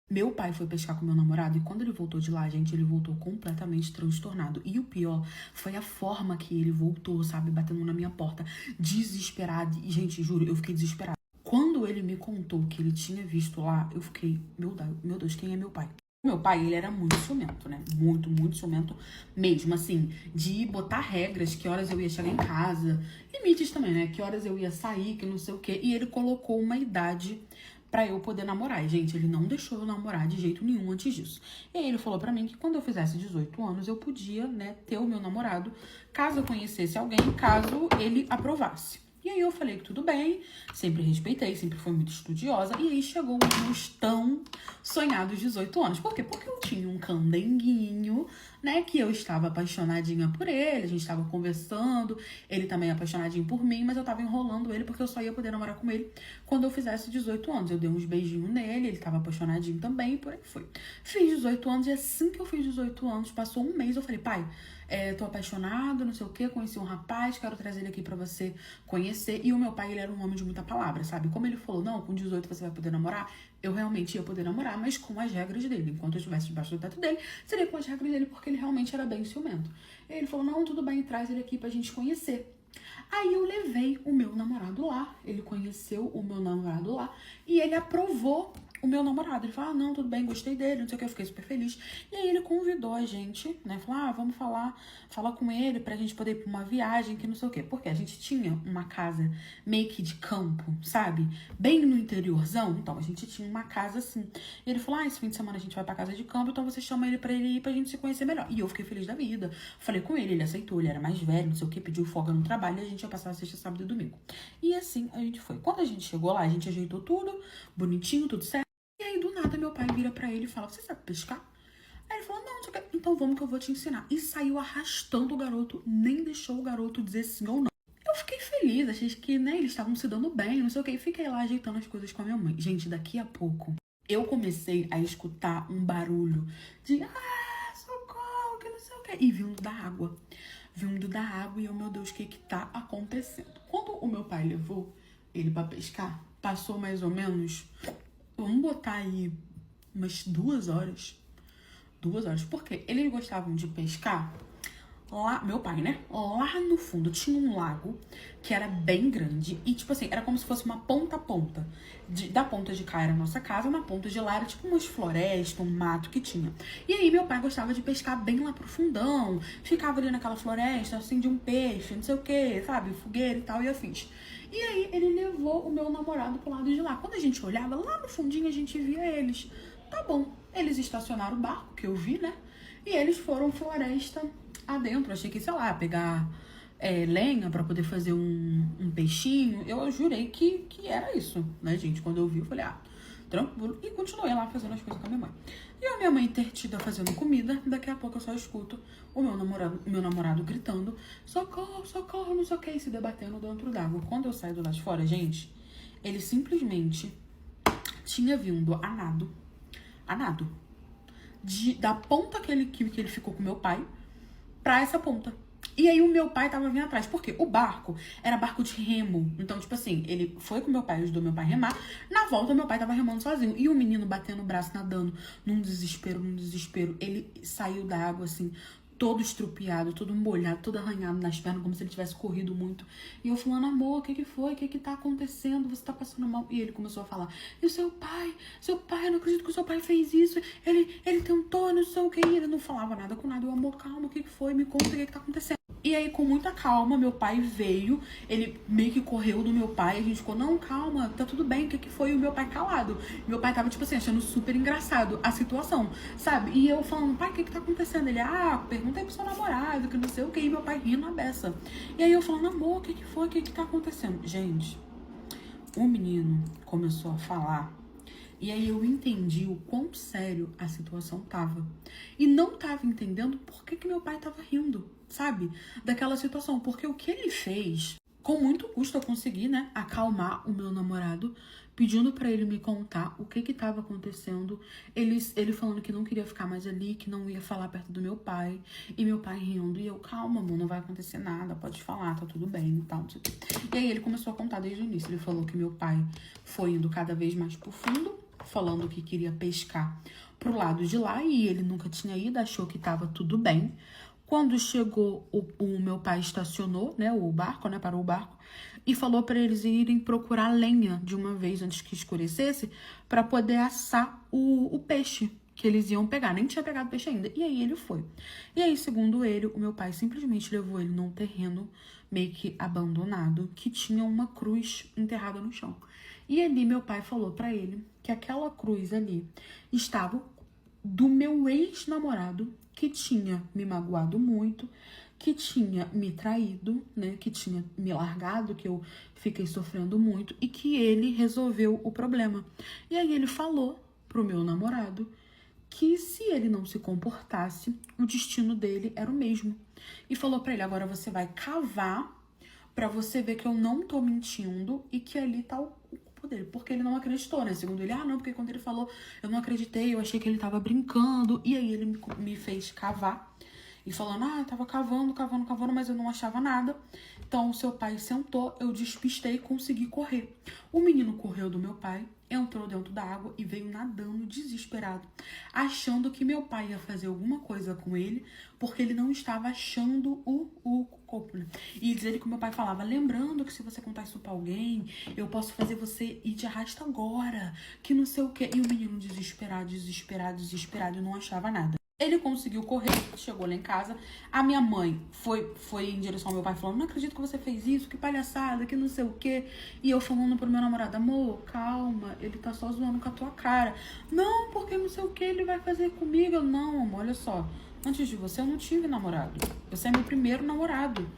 Meu pai foi pescar com meu namorado e quando ele voltou de lá, gente, ele voltou completamente transtornado. E o pior foi a forma que ele voltou, sabe? Batendo na minha porta, desesperado. E, gente, juro, eu fiquei desesperada. Quando ele me contou que ele tinha visto lá, eu fiquei, meu Deus, quem é meu pai? Meu pai, ele era muito ciumento, né? Muito, muito ciumento mesmo, assim, de botar regras, que horas eu ia chegar em casa, limites também, né? Que horas eu ia sair, que não sei o quê. E ele colocou uma idade pra eu poder namorar. E, gente, ele não deixou eu namorar de jeito nenhum antes disso. E aí ele falou pra mim que quando eu fizesse 18 anos, eu podia, né, ter o meu namorado, caso eu conhecesse alguém, caso ele aprovasse. E aí eu falei que tudo bem, sempre respeitei, sempre fui muito estudiosa. E aí chegou os meus tão sonhados 18 anos. Por quê? Porque eu tinha um candenguinho, né, que eu estava apaixonadinha por ele, a gente estava conversando, ele também apaixonadinho por mim, mas eu tava enrolando ele porque eu só ia poder namorar com ele quando eu fizesse 18 anos. Eu dei uns beijinhos nele, ele tava apaixonadinho também, e por aí foi. Fiz 18 anos e assim que eu fiz 18 anos, passou um mês, eu falei, pai, tô apaixonado, não sei o que, conheci um rapaz, quero trazer ele aqui pra você conhecer. E o meu pai, ele era um homem de muita palavra, sabe? Como ele falou, não, com 18 você vai poder namorar, eu realmente ia poder namorar, mas com as regras dele. Enquanto eu estivesse debaixo do teto dele, seria com as regras dele, porque ele realmente era bem ciumento. E ele falou, não, tudo bem, traz ele aqui pra gente conhecer. Aí eu levei o meu namorado lá, ele conheceu o meu namorado lá, e ele aprovou o meu namorado. Ele falou, não, tudo bem, gostei dele, não sei o que, eu fiquei super feliz. E aí ele convidou a gente, né, falou, vamos falar com ele pra gente poder ir pra uma viagem, que não sei o que. Porque a gente tinha uma casa meio que de campo, sabe? Bem no interiorzão, então a gente tinha uma casa assim. E ele falou, esse fim de semana a gente vai pra casa de campo, então você chama ele pra ele ir pra gente se conhecer melhor. E eu fiquei feliz da vida. Falei com ele aceitou, ele era mais velho, não sei o que, pediu folga no trabalho, e a gente ia passar sexta, sábado e domingo. E assim a gente foi. Quando a gente chegou lá, a gente ajeitou tudo, bonitinho, tudo certo. E aí, do nada, meu pai vira pra ele e fala, você sabe pescar? Aí ele falou, não, então vamos que eu vou te ensinar. E saiu arrastando o garoto, nem deixou o garoto dizer sim ou não. Eu fiquei feliz, achei que, né, eles estavam se dando bem, não sei o que. E fiquei lá ajeitando as coisas com a minha mãe. Gente, daqui a pouco, eu comecei a escutar um barulho de, socorro, que não sei o que. E vindo da água. Vindo da água e eu, meu Deus, o que que tá acontecendo? Quando o meu pai levou ele pra pescar, passou mais ou menos, vamos botar aí umas 2 horas. 2 horas. Porque eles gostavam de pescar lá, meu pai, né? Lá no fundo tinha um lago que era bem grande e, tipo assim, era como se fosse uma ponta a ponta. Da ponta de cá era a nossa casa, na ponta de lá era tipo umas florestas, um mato que tinha. E aí meu pai gostava de pescar bem lá pro fundão, ficava ali naquela floresta, assim, de um peixe, não sei o que, sabe? Fogueira e tal, e afins. E aí ele levou o meu namorado pro lado de lá. Quando a gente olhava, lá no fundinho a gente via eles. Tá bom, eles estacionaram o barco, que eu vi, né? E eles foram floresta adentro. Achei que, sei lá, pegar lenha pra poder fazer um peixinho. Eu jurei que era isso, né, gente? Quando eu vi, eu falei, tranquilo. E continuei lá fazendo as coisas com a minha mãe. E a minha mãe intertida fazendo comida. Daqui a pouco eu só escuto o meu namorado gritando, socorro, socorro, não sei o que, e se debatendo dentro d'água. Quando eu saio do lado de fora, gente, ele simplesmente tinha vindo a nado, da ponta que ele ficou com meu pai pra essa ponta. E aí o meu pai tava vindo atrás. Por quê? O barco era barco de remo. Então, tipo assim, ele foi com meu pai, ajudou meu pai a remar. Na volta, meu pai tava remando sozinho. E o menino batendo o braço, nadando, num desespero, num desespero. Ele saiu da água, assim, todo estrupiado, todo molhado, todo arranhado nas pernas, como se ele tivesse corrido muito. E eu falando, amor, o que que foi? O que que tá acontecendo? Você tá passando mal? E ele começou a falar, e o seu pai, eu não acredito que o seu pai fez isso. Ele tentou, não sei o que. E ele não falava nada com nada. Eu, amor, calma, o que que foi? Me conta o que que tá acontecendo. E aí, com muita calma, meu pai veio, ele meio que correu do meu pai, a gente ficou, não, calma, tá tudo bem, o que que foi? E o meu pai calado. Meu pai tava, tipo assim, achando super engraçado a situação, sabe? E eu falando, pai, o que que tá acontecendo? Ele, pergunta aí pro seu namorado, que não sei o que, e meu pai rindo a beça. E aí eu falando, amor, o que que foi? O que que tá acontecendo? Gente, o menino começou a falar. E aí eu entendi o quão sério a situação tava. E não tava entendendo por que meu pai tava rindo, sabe? Daquela situação. Porque o que ele fez, com muito custo eu consegui, né, acalmar o meu namorado, pedindo pra ele me contar o que tava acontecendo. Ele falando que não queria ficar mais ali, que não ia falar perto do meu pai. E meu pai rindo. E eu, calma, amor, não vai acontecer nada, pode falar, tá tudo bem e tal. E aí ele começou a contar desde o início. Ele falou que meu pai foi indo cada vez mais pro fundo. falando que queria pescar pro lado de lá e ele nunca tinha ido, achou que tava tudo bem. Quando chegou, o meu pai estacionou, né, o barco, né, parou o barco, e falou para eles irem procurar lenha de uma vez antes que escurecesse para poder assar o peixe que eles iam pegar. Nem tinha pegado peixe ainda. E aí ele foi. E aí, segundo ele, o meu pai simplesmente levou ele num terreno meio que abandonado, que tinha uma cruz enterrada no chão. E ali meu pai falou para ele que aquela cruz ali estava do meu ex-namorado, que tinha me magoado muito, que tinha me traído, né, que tinha me largado, que eu fiquei sofrendo muito e que ele resolveu o problema. E aí ele falou pro meu namorado que se ele não se comportasse, o destino dele era o mesmo. E falou pra ele, agora você vai cavar pra você ver que eu não tô mentindo e que ali tá o culpa dele. Porque ele não acreditou, né? Segundo ele, não, porque quando ele falou, eu não acreditei, eu achei que ele tava brincando. E aí ele me fez cavar. E falando, eu tava cavando, mas eu não achava nada. Então, o seu pai sentou, eu despistei e consegui correr. O menino correu do meu pai, entrou dentro da água e veio nadando desesperado, achando que meu pai ia fazer alguma coisa com ele, porque ele não estava achando o corpo. E diz ele que o meu pai falava, lembrando que se você contar isso pra alguém, eu posso fazer você ir de arrasta agora, que não sei o quê. E o menino desesperado, e não achava nada. Ele conseguiu correr, chegou lá em casa. A minha mãe foi em direção ao meu pai falando, não acredito que você fez isso, que palhaçada, que não sei o quê. E eu falando pro meu namorado, amor, calma, ele tá só zoando com a tua cara. Não, porque não sei o que ele vai fazer comigo. Eu, não, amor, olha só, antes de você eu não tive namorado. Você é meu primeiro namorado.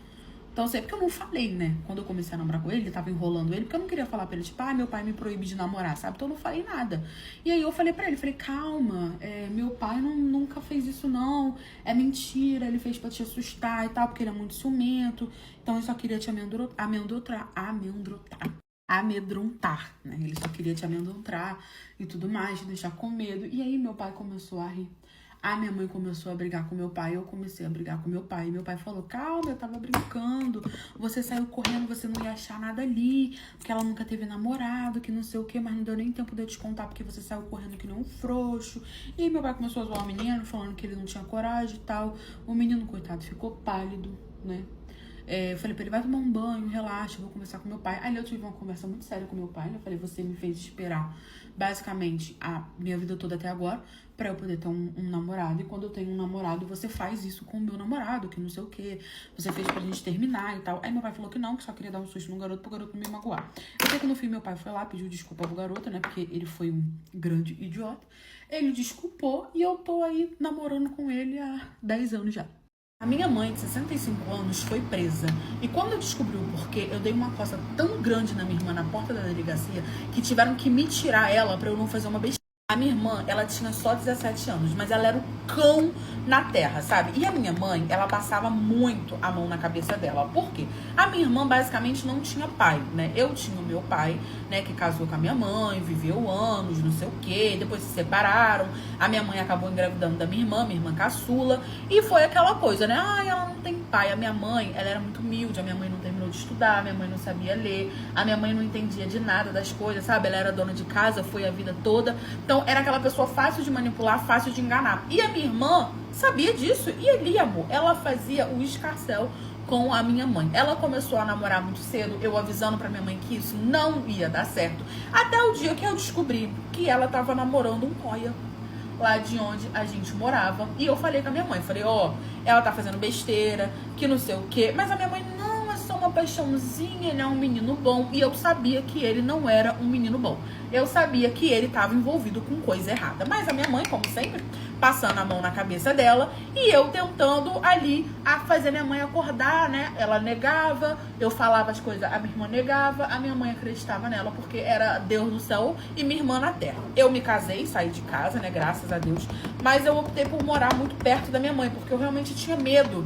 Então, assim, é porque eu não falei, né? Quando eu comecei a namorar com ele tava enrolando ele, porque eu não queria falar pra ele, tipo, meu pai me proíbe de namorar, sabe? Então eu não falei nada. E aí eu falei pra ele, falei, calma, meu pai nunca fez isso não, é mentira, ele fez pra te assustar e tal, porque ele é muito ciumento, então ele só queria te amedrontar, né? Ele só queria te amedrontar e tudo mais, te deixar com medo. E aí meu pai começou a rir. A minha mãe começou a brigar com meu pai, eu comecei a brigar com meu pai. Meu pai falou, calma, eu tava brincando, você saiu correndo, você não ia achar nada ali, porque ela nunca teve namorado, que não sei o que, mas não deu nem tempo de eu te contar, porque você saiu correndo que nem um frouxo. E aí meu pai começou a zoar o menino, falando que ele não tinha coragem e tal. O menino, coitado, ficou pálido, né? Eu falei pra ele, vai tomar um banho, relaxa, vou conversar com meu pai. Aí eu tive uma conversa muito séria com meu pai, né? Eu falei, você me fez esperar basicamente a minha vida toda até agora pra eu poder ter um namorado. E quando eu tenho um namorado, você faz isso com o meu namorado, que não sei o que, você fez pra gente terminar e tal. Aí meu pai falou que não, que só queria dar um susto no garoto pro garoto não me magoar. Eu sei que no fim meu pai foi lá, pediu desculpa pro garoto, né? Porque ele foi um grande idiota. Ele desculpou e eu tô aí namorando com ele há 10 anos já. A minha mãe, de 65 anos, foi presa. E quando eu descobri o porquê, eu dei uma coça tão grande na minha irmã na porta da delegacia que tiveram que me tirar ela pra eu não fazer uma besteira. A minha irmã, ela tinha só 17 anos, mas ela era o cão na terra, sabe? E a minha mãe, ela passava muito a mão na cabeça dela. Por quê? A minha irmã basicamente não tinha pai, né? Eu tinha o meu pai, né, que casou com a minha mãe, viveu anos, não sei o quê, depois se separaram. A minha mãe acabou engravidando da minha irmã caçula, e foi aquela coisa, né? Ela não tem pai. A minha mãe, ela era muito humilde, a minha mãe não terminou de estudar, a minha mãe não sabia ler, a minha mãe não entendia de nada das coisas, sabe? Ela era dona de casa, foi a vida toda. Então, era aquela pessoa fácil de manipular, fácil de enganar. E a minha irmã sabia disso. E ali, amor, ela fazia o escarcéu com a minha mãe. Ela começou a namorar muito cedo, eu avisando pra minha mãe que isso não ia dar certo. Até o dia que eu descobri que ela tava namorando um coia lá de onde a gente morava. E eu falei com a minha mãe, falei, ela tá fazendo besteira, que não sei o quê. Mas a minha mãe, não, é só uma paixãozinha, ele é um menino bom. E eu sabia que ele não era um menino bom. Eu sabia que ele estava envolvido com coisa errada. Mas a minha mãe, como sempre, passando a mão na cabeça dela e eu tentando ali a fazer minha mãe acordar, né? Ela negava, eu falava as coisas, a minha irmã negava, a minha mãe acreditava nela porque era Deus no céu e minha irmã na terra. Eu me casei, saí de casa, né? Graças a Deus. Mas eu optei por morar muito perto da minha mãe porque eu realmente tinha medo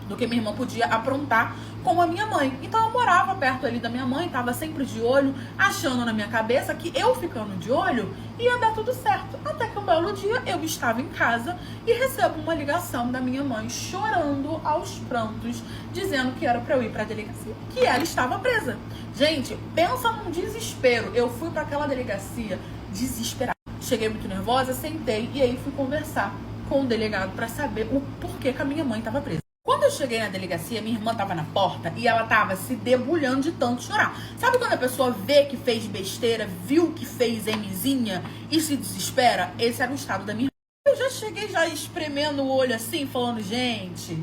do que minha irmã podia aprontar com a minha mãe. Então eu morava perto ali da minha mãe, tava sempre de olho, achando na minha cabeça que eu ficando de olho ia dar tudo certo. Até que um belo dia eu estava em casa e recebo uma ligação da minha mãe chorando aos prantos, dizendo que era pra eu ir pra delegacia, que ela estava presa. Gente, pensa num desespero. Eu fui pra aquela delegacia desesperada. cheguei muito nervosa, sentei e aí fui conversar com o delegado para saber o porquê que a minha mãe estava presa. Quando eu cheguei na delegacia, minha irmã tava na porta e ela tava se debulhando de tanto chorar. Sabe quando a pessoa vê que fez besteira, viu que fez Mzinha e se desespera? Esse era o estado da minha irmã. Eu já cheguei já espremendo o olho assim, falando, gente,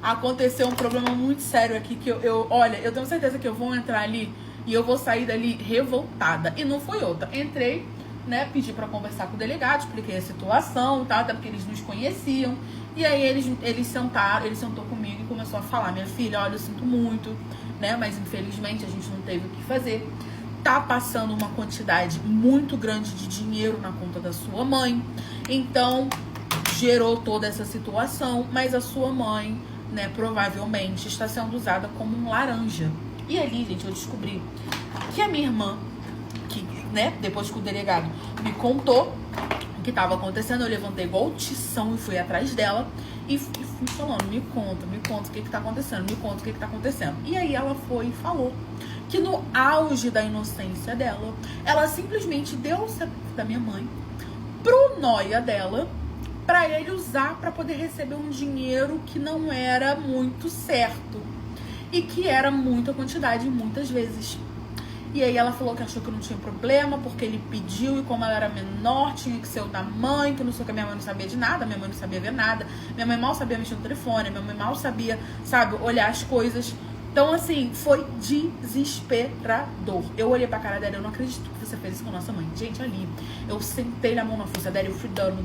aconteceu um problema muito sério aqui que olha, eu tenho certeza que eu vou entrar ali e eu vou sair dali revoltada. E não foi outra. Entrei, né, pedi pra conversar com o delegado, expliquei a situação, tá, até porque eles nos conheciam. E aí ele sentou comigo e começou a falar, minha filha, olha, eu sinto muito, né, mas infelizmente a gente não teve o que fazer. Tá passando uma quantidade muito grande de dinheiro na conta da sua mãe, então gerou toda essa situação, mas a sua mãe, né, provavelmente está sendo usada como um laranja. E ali, gente, eu descobri que a minha irmã, que, né, depois que o delegado me contou o que estava acontecendo, eu levantei igual tição e fui atrás dela e fui falando, me conta o que tá acontecendo, me conta o que tá acontecendo. E aí ela foi e falou que no auge da inocência dela, ela simplesmente deu o CPF da minha mãe pro nóia dela pra ele usar pra poder receber um dinheiro que não era muito certo e que era muita quantidade muitas vezes. E aí ela falou que achou que não tinha problema, porque ele pediu e como ela era menor, tinha que ser o da mãe, que não sei o que, minha mãe não sabia de nada, minha mãe não sabia ver nada, minha mãe mal sabia mexer no telefone, minha mãe mal sabia, sabe, olhar as coisas. Então, assim, foi desesperador. Eu olhei pra cara dela, eu não acredito que você fez isso com a nossa mãe. Gente, ali, eu sentei a mão na força dela, eu fui dando.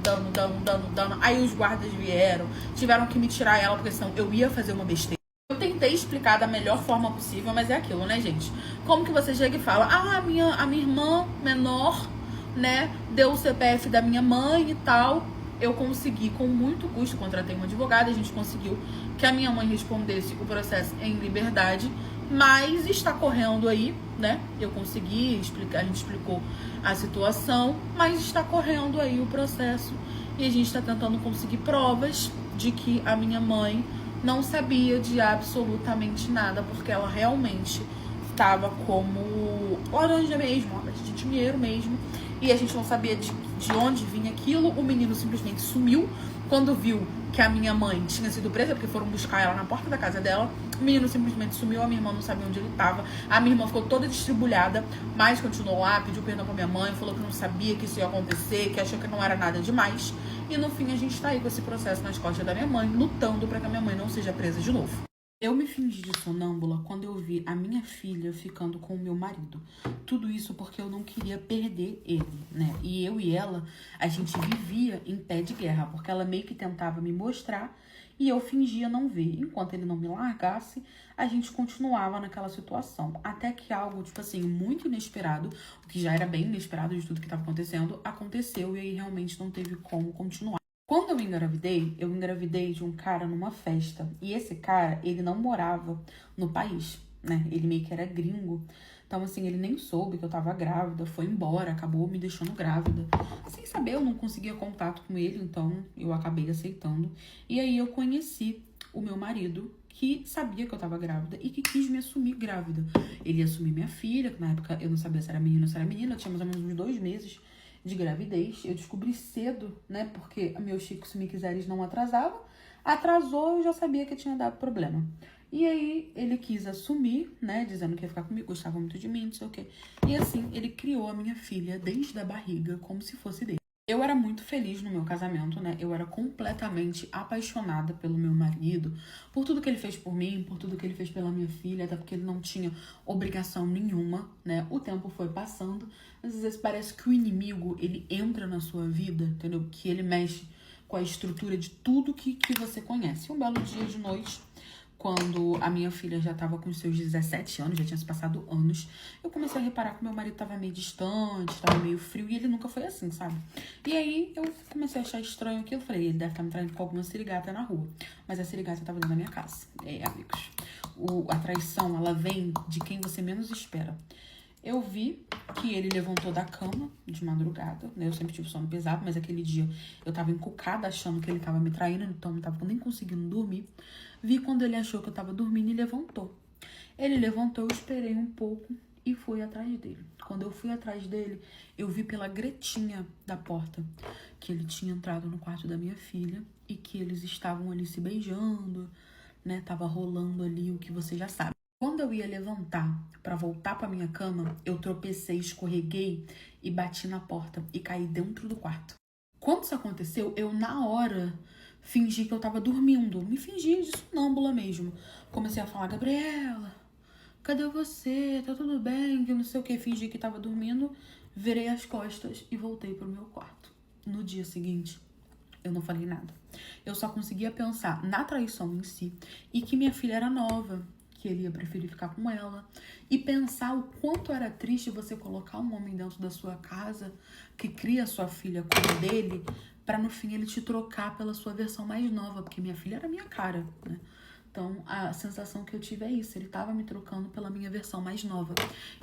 Aí os guardas vieram, tiveram que me tirar ela, porque senão eu ia fazer uma besteira. Eu tentei explicar da melhor forma possível, mas é aquilo, né, gente? Como que você chega e fala, a minha irmã menor, né, deu o CPF da minha mãe e tal. Eu consegui, com muito custo, contratei um advogado, a gente conseguiu que a minha mãe respondesse o processo em liberdade, mas está correndo aí, né? Eu consegui explicar, a gente explicou a situação, mas está correndo aí o processo e a gente está tentando conseguir provas de que a minha mãe não sabia de absolutamente nada, porque ela realmente estava como laranja mesmo, de dinheiro mesmo, e a gente não sabia de onde vinha aquilo. O menino simplesmente sumiu. Quando viu que a minha mãe tinha sido presa, porque foram buscar ela na porta da casa dela, o menino simplesmente sumiu, a minha irmã não sabia onde ele estava. A minha irmã ficou toda distribuilhada, mas continuou lá, pediu perdão pra minha mãe, falou que não sabia que isso ia acontecer, que achou que não era nada demais. E no fim a gente tá aí com esse processo nas costas da minha mãe, lutando pra que a minha mãe não seja presa de novo. Eu me fingi de sonâmbula quando eu vi a minha filha ficando com o meu marido. Tudo isso porque eu não queria perder ele, né? E eu e ela, a gente vivia em pé de guerra, porque ela meio que tentava me mostrar e eu fingia não ver. Enquanto ele não me largasse, a gente continuava naquela situação. Até que algo, tipo assim, muito inesperado, o que já era bem inesperado de tudo que estava acontecendo, aconteceu e aí realmente não teve como continuar. Quando eu engravidei de um cara numa festa. E esse cara, ele não morava no país, né? Ele meio que era gringo. Então, assim, ele nem soube que eu tava grávida, foi embora, acabou me deixando grávida. Sem saber, eu não conseguia contato com ele, então eu acabei aceitando. E aí eu conheci o meu marido, que sabia que eu tava grávida e que quis me assumir grávida. Ele ia assumir minha filha, que na época eu não sabia se era menino ou se era menina, eu tinha mais ou menos uns 2 meses de gravidez. Eu descobri cedo, né, porque meu Chico, se me quiseres, não atrasava. Atrasou, eu já sabia que tinha dado problema. E aí, ele quis assumir, né, dizendo que ia ficar comigo, gostava muito de mim, não sei o quê. E assim, ele criou a minha filha desde a barriga, como se fosse dele. Eu era muito feliz no meu casamento, né? Eu era completamente apaixonada pelo meu marido, por tudo que ele fez por mim, por tudo que ele fez pela minha filha, até porque ele não tinha obrigação nenhuma, né? O tempo foi passando, às vezes parece que o inimigo, ele entra na sua vida, entendeu? Que ele mexe com a estrutura de tudo que você conhece. Um belo dia de noite, quando a minha filha já estava com seus 17 anos, já tinha se passado anos, eu comecei a reparar que meu marido estava meio distante, estava meio frio, e ele nunca foi assim, sabe? E aí eu comecei a achar estranho aquilo, eu falei, ele deve estar me traindo com alguma sirigata na rua. Mas a sirigata estava dentro da minha casa. Amigos, a traição, ela vem de quem você menos espera. Eu vi que ele levantou da cama de madrugada, né? Eu sempre tive sono pesado, mas aquele dia eu tava encucada achando que ele tava me traindo, então não tava nem conseguindo dormir. Vi quando ele achou que eu tava dormindo e levantou. Ele levantou, eu esperei um pouco e fui atrás dele. Quando eu fui atrás dele, eu vi pela gretinha da porta que ele tinha entrado no quarto da minha filha e que eles estavam ali se beijando, né? Tava rolando ali o que você já sabe. Quando eu ia levantar para voltar para minha cama, eu tropecei, escorreguei e bati na porta e caí dentro do quarto. Quando isso aconteceu, eu na hora fingi que eu tava dormindo. Me fingi de sonâmbula mesmo. Comecei a falar: Gabriela, cadê você? Tá tudo bem? Que não sei o que. Fingi que tava dormindo, virei as costas e voltei pro meu quarto. No dia seguinte, eu não falei nada. Eu só conseguia pensar na traição em si e que minha filha era nova, que ele ia preferir ficar com ela, e pensar o quanto era triste você colocar um homem dentro da sua casa que cria sua filha como dele, para no fim ele te trocar pela sua versão mais nova, porque minha filha era minha cara, né? Então, a sensação que eu tive é isso. Ele tava me trocando pela minha versão mais nova.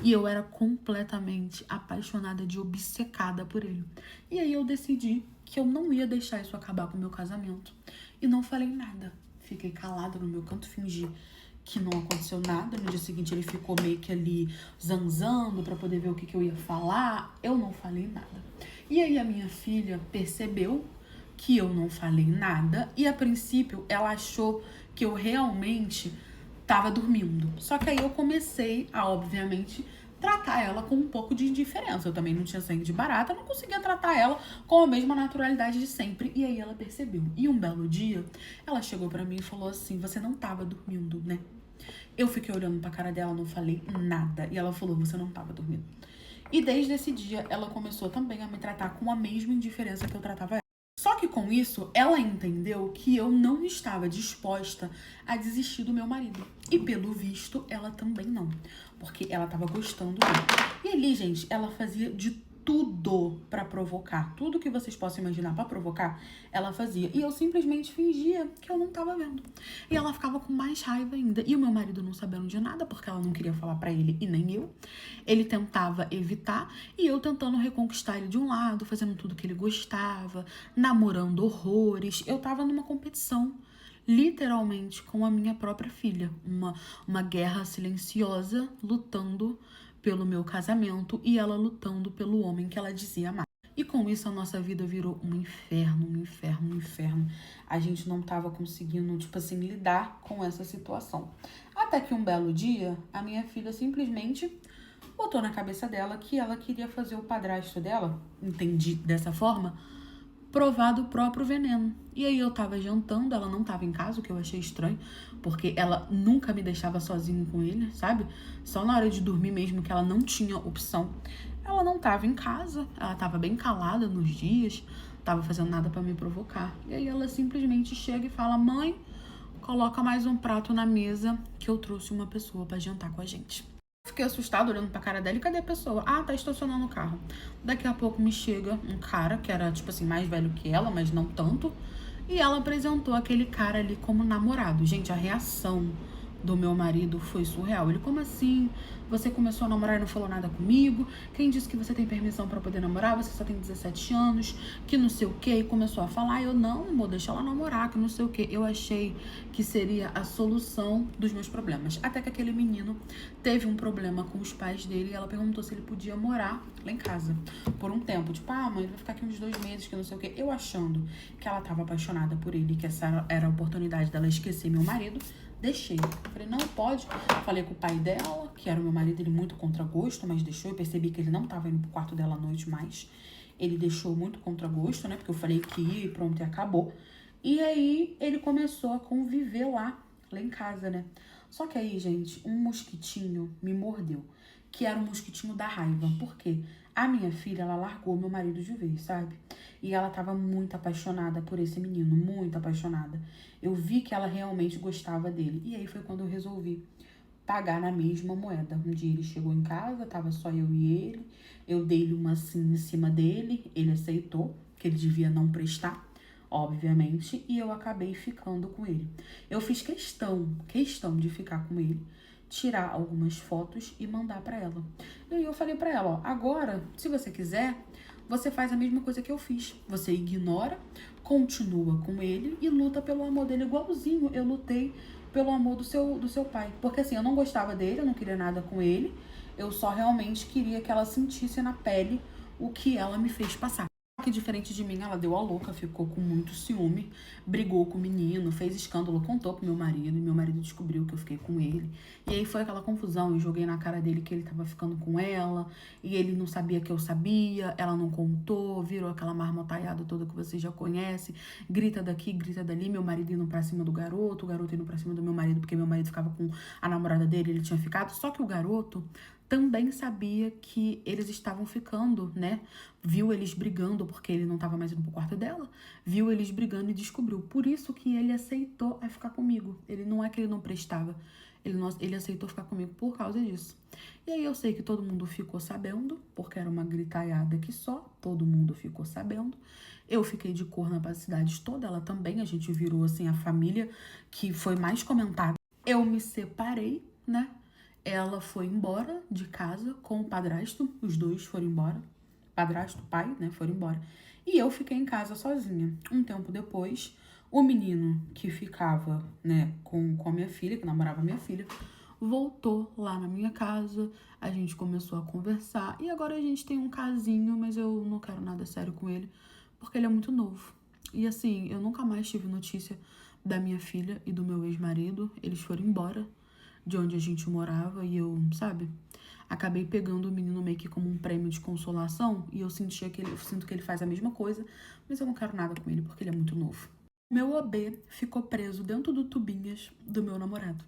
E eu era completamente apaixonada, de obcecada por ele. E aí eu decidi que eu não ia deixar isso acabar com o meu casamento. E não falei nada. Fiquei calada no meu canto, fingi que não aconteceu nada. No dia seguinte ele ficou meio que ali zanzando pra poder ver o que eu ia falar. Eu não falei nada. E aí a minha filha percebeu que eu não falei nada. E a princípio ela achou que eu realmente tava dormindo. Só que aí eu comecei a, obviamente, tratar ela com um pouco de indiferença. Eu também não tinha sangue de barata, eu não conseguia tratar ela com a mesma naturalidade de sempre. E aí ela percebeu. E um belo dia, ela chegou pra mim e falou assim: você não tava dormindo, né? Eu fiquei olhando pra cara dela, não falei nada. E ela falou: você não tava dormindo. E desde esse dia, ela começou também a me tratar com a mesma indiferença que eu tratava ela. Só que com isso, ela entendeu que eu não estava disposta a desistir do meu marido. E pelo visto, ela também não. Porque ela estava gostando dele. E ali, gente, ela fazia de tudo pra provocar. Tudo que vocês possam imaginar pra provocar, ela fazia. E eu simplesmente fingia que eu não tava vendo. E ela ficava com mais raiva ainda. E o meu marido não sabendo de nada, porque ela não queria falar pra ele e nem eu. Ele tentava evitar e eu tentando reconquistar ele de um lado, fazendo tudo que ele gostava, namorando horrores. Eu tava numa competição, literalmente, com a minha própria filha. Uma guerra silenciosa, lutando pelo meu casamento e ela lutando pelo homem que ela dizia amar. E com isso a nossa vida virou um inferno, um inferno, um inferno. A gente não tava conseguindo, tipo assim, lidar com essa situação. Até que um belo dia, a minha filha simplesmente botou na cabeça dela que ela queria fazer o padrasto dela, entendi dessa forma, provar do próprio veneno. E aí eu tava jantando, ela não tava em casa, o que eu achei estranho, porque ela nunca me deixava sozinha com ele, sabe? Só na hora de dormir mesmo, que ela não tinha opção. Ela não tava em casa, ela tava bem calada nos dias, tava fazendo nada pra me provocar. E aí ela simplesmente chega e fala: mãe, coloca mais um prato na mesa que eu trouxe uma pessoa pra jantar com a gente. Fiquei assustada olhando pra cara dela. E cadê a pessoa? Ah, tá estacionando o carro. Daqui a pouco me chega um cara que era, tipo assim, mais velho que ela, mas não tanto. E ela apresentou aquele cara ali como namorado. Gente, a reação do meu marido foi surreal. Ele: como assim? Você começou a namorar e não falou nada comigo? Quem disse que você tem permissão pra poder namorar? Você só tem 17 anos, que não sei o que. E começou a falar: eu não, amor, deixa ela namorar, que não sei o que. Eu achei que seria a solução dos meus problemas. Até que aquele menino teve um problema com os pais dele e ela perguntou se ele podia morar lá em casa por um tempo. Tipo: ah, mãe, ele vai ficar aqui uns 2 meses, que não sei o que. Eu achando que ela tava apaixonada por ele, que essa era a oportunidade dela esquecer meu marido, deixei. Falei: não, pode. Falei com o pai dela, que era o meu marido, ele muito contra gosto, mas deixou. Eu percebi que ele não tava indo pro quarto dela à noite mais. Ele deixou muito contra gosto, né? Porque eu falei que ia e pronto, e acabou. E aí ele começou a conviver lá em casa, né? Só que aí, gente, um mosquitinho me mordeu, que era o mosquitinho da raiva. Por quê? A minha filha, ela largou meu marido de vez, sabe? E ela tava muito apaixonada por esse menino, muito apaixonada. Eu vi que ela realmente gostava dele. E aí foi quando eu resolvi pagar na mesma moeda. Um dia ele chegou em casa, tava só eu e ele. Eu dei-lhe uma assim em cima dele, ele aceitou, que ele devia não prestar, obviamente, e eu acabei ficando com ele. Eu fiz questão de ficar com ele, tirar algumas fotos e mandar pra ela. E aí eu falei pra ela: ó, agora, se você quiser, você faz a mesma coisa que eu fiz. Você ignora, continua com ele e luta pelo amor dele, igualzinho eu lutei pelo amor do seu pai. Porque assim, eu não gostava dele, eu não queria nada com ele. Eu só realmente queria que ela sentisse na pele o que ela me fez passar. Que diferente de mim, ela deu a louca, ficou com muito ciúme, brigou com o menino, fez escândalo, contou pro meu marido, e meu marido descobriu que eu fiquei com ele. E aí foi aquela confusão, eu joguei na cara dele que ele tava ficando com ela, e ele não sabia que eu sabia, ela não contou, virou aquela marmotaiada toda que vocês já conhecem, grita daqui, grita dali, meu marido indo pra cima do garoto, o garoto indo pra cima do meu marido, porque meu marido ficava com a namorada dele, ele tinha ficado, só que o garoto também sabia que eles estavam ficando, né? Viu eles brigando porque ele não tava mais indo pro quarto dela, viu eles brigando e descobriu. Por isso que ele aceitou a ficar comigo. Ele não é que ele não prestava, ele aceitou ficar comigo por causa disso. E aí eu sei que todo mundo ficou sabendo, porque era uma gritaiada que só, todo mundo ficou sabendo. Eu fiquei de corna pra cidade toda, ela também, a gente virou assim a família que foi mais comentada. Eu me separei, né? Ela foi embora de casa com o padrasto, os dois foram embora. Padrasto, pai, né, foram embora. E eu fiquei em casa sozinha. Um tempo depois, o menino que ficava, né, com a minha filha, que namorava a minha filha, voltou lá na minha casa, a gente começou a conversar. E agora a gente tem um casinho, mas eu não quero nada sério com ele, porque ele é muito novo. E assim, eu nunca mais tive notícia da minha filha e do meu ex-marido. Eles foram embora de onde a gente morava e eu, sabe, acabei pegando o menino meio que como um prêmio de consolação e eu sinto que ele faz a mesma coisa, mas eu não quero nada com ele porque ele é muito novo. Meu OB ficou preso dentro do tubinhas do meu namorado.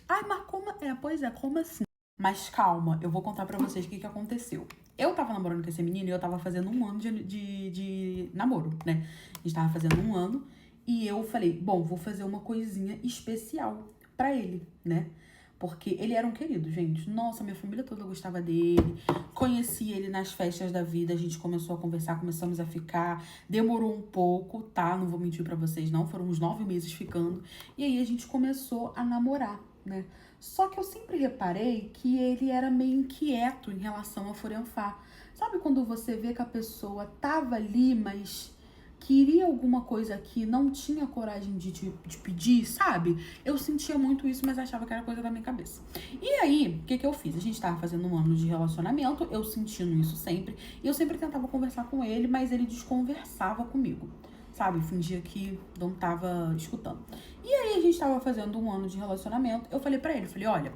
Ai, mas como? Pois é, como assim? Mas calma, eu vou contar pra vocês o que aconteceu. Eu tava namorando com esse menino e eu tava fazendo um ano de namoro, né? A gente tava fazendo um ano e eu falei, bom, vou fazer uma coisinha especial pra ele, né? Porque ele era um querido, gente. Nossa, minha família toda gostava dele. Conheci ele nas festas da vida. A gente começou a conversar, começamos a ficar. Demorou um pouco, tá? Não vou mentir pra vocês, não. Foram uns 9 meses ficando. E aí a gente começou a namorar, né? Só que eu sempre reparei que ele era meio inquieto em relação a Furenfá. Sabe quando você vê que a pessoa tava ali, mas queria alguma coisa que não tinha coragem de pedir, sabe? Eu sentia muito isso, mas achava que era coisa da minha cabeça. E aí, o que eu fiz? A gente tava fazendo um ano de relacionamento, eu sentindo isso sempre, e eu sempre tentava conversar com ele, mas ele desconversava comigo, sabe? Fingia que não tava escutando. E aí, a gente tava fazendo um ano de relacionamento, eu falei pra ele, olha,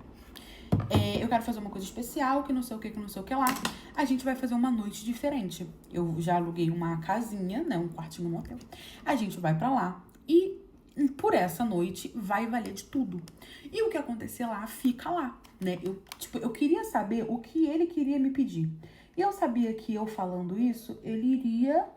eu quero fazer uma coisa especial, que não sei o que lá. A gente vai fazer uma noite diferente. Eu já aluguei uma casinha, né, um quartinho no hotel. A gente vai pra lá e por essa noite vai valer de tudo. E o que acontecer lá, fica lá, né? Eu queria saber o que ele queria me pedir. E eu sabia que eu falando isso, ele iria,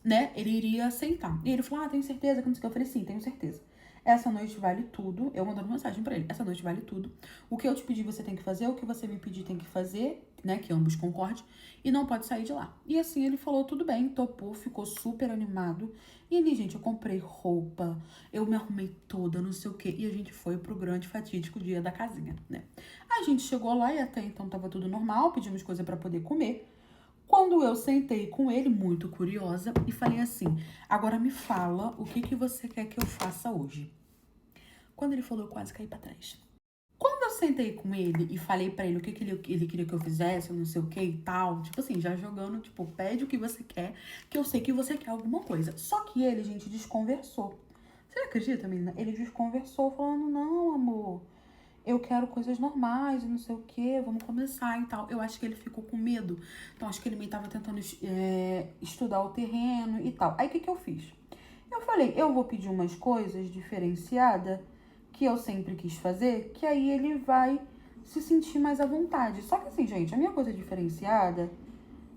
né, ele iria aceitar. E ele falou, tenho certeza que não sei o que. Eu falei, sim, tenho certeza. Essa noite vale tudo. Eu mandando mensagem pra ele. Essa noite vale tudo. O que eu te pedir você tem que fazer. O que você me pedir tem que fazer. Né? Que ambos concordem. E não pode sair de lá. E assim ele falou tudo bem. Topou. Ficou super animado. E ali, gente, eu comprei roupa. Eu me arrumei toda, não sei o quê. E a gente foi pro grande fatídico dia da casinha, né? A gente chegou lá e até então tava tudo normal. Pedimos coisa pra poder comer. Quando eu sentei com ele, muito curiosa, e falei assim, agora me fala o que você quer que eu faça hoje. Quando ele falou, eu quase caí pra trás. Quando eu sentei com ele e falei pra ele o que ele queria que eu fizesse, não sei o que e tal, tipo assim, já jogando, tipo, pede o que você quer, que eu sei que você quer alguma coisa. Só que ele, gente, desconversou. Você acredita, menina? Ele desconversou, falando, não, amor, eu quero coisas normais e não sei o que, vamos começar e tal. Eu acho que ele ficou com medo. Então, acho que ele meio tava tentando estudar o terreno e tal. Aí, o que eu fiz? Eu falei, eu vou pedir umas coisas diferenciadas que eu sempre quis fazer, que aí ele vai se sentir mais à vontade. Só que assim, gente, a minha coisa diferenciada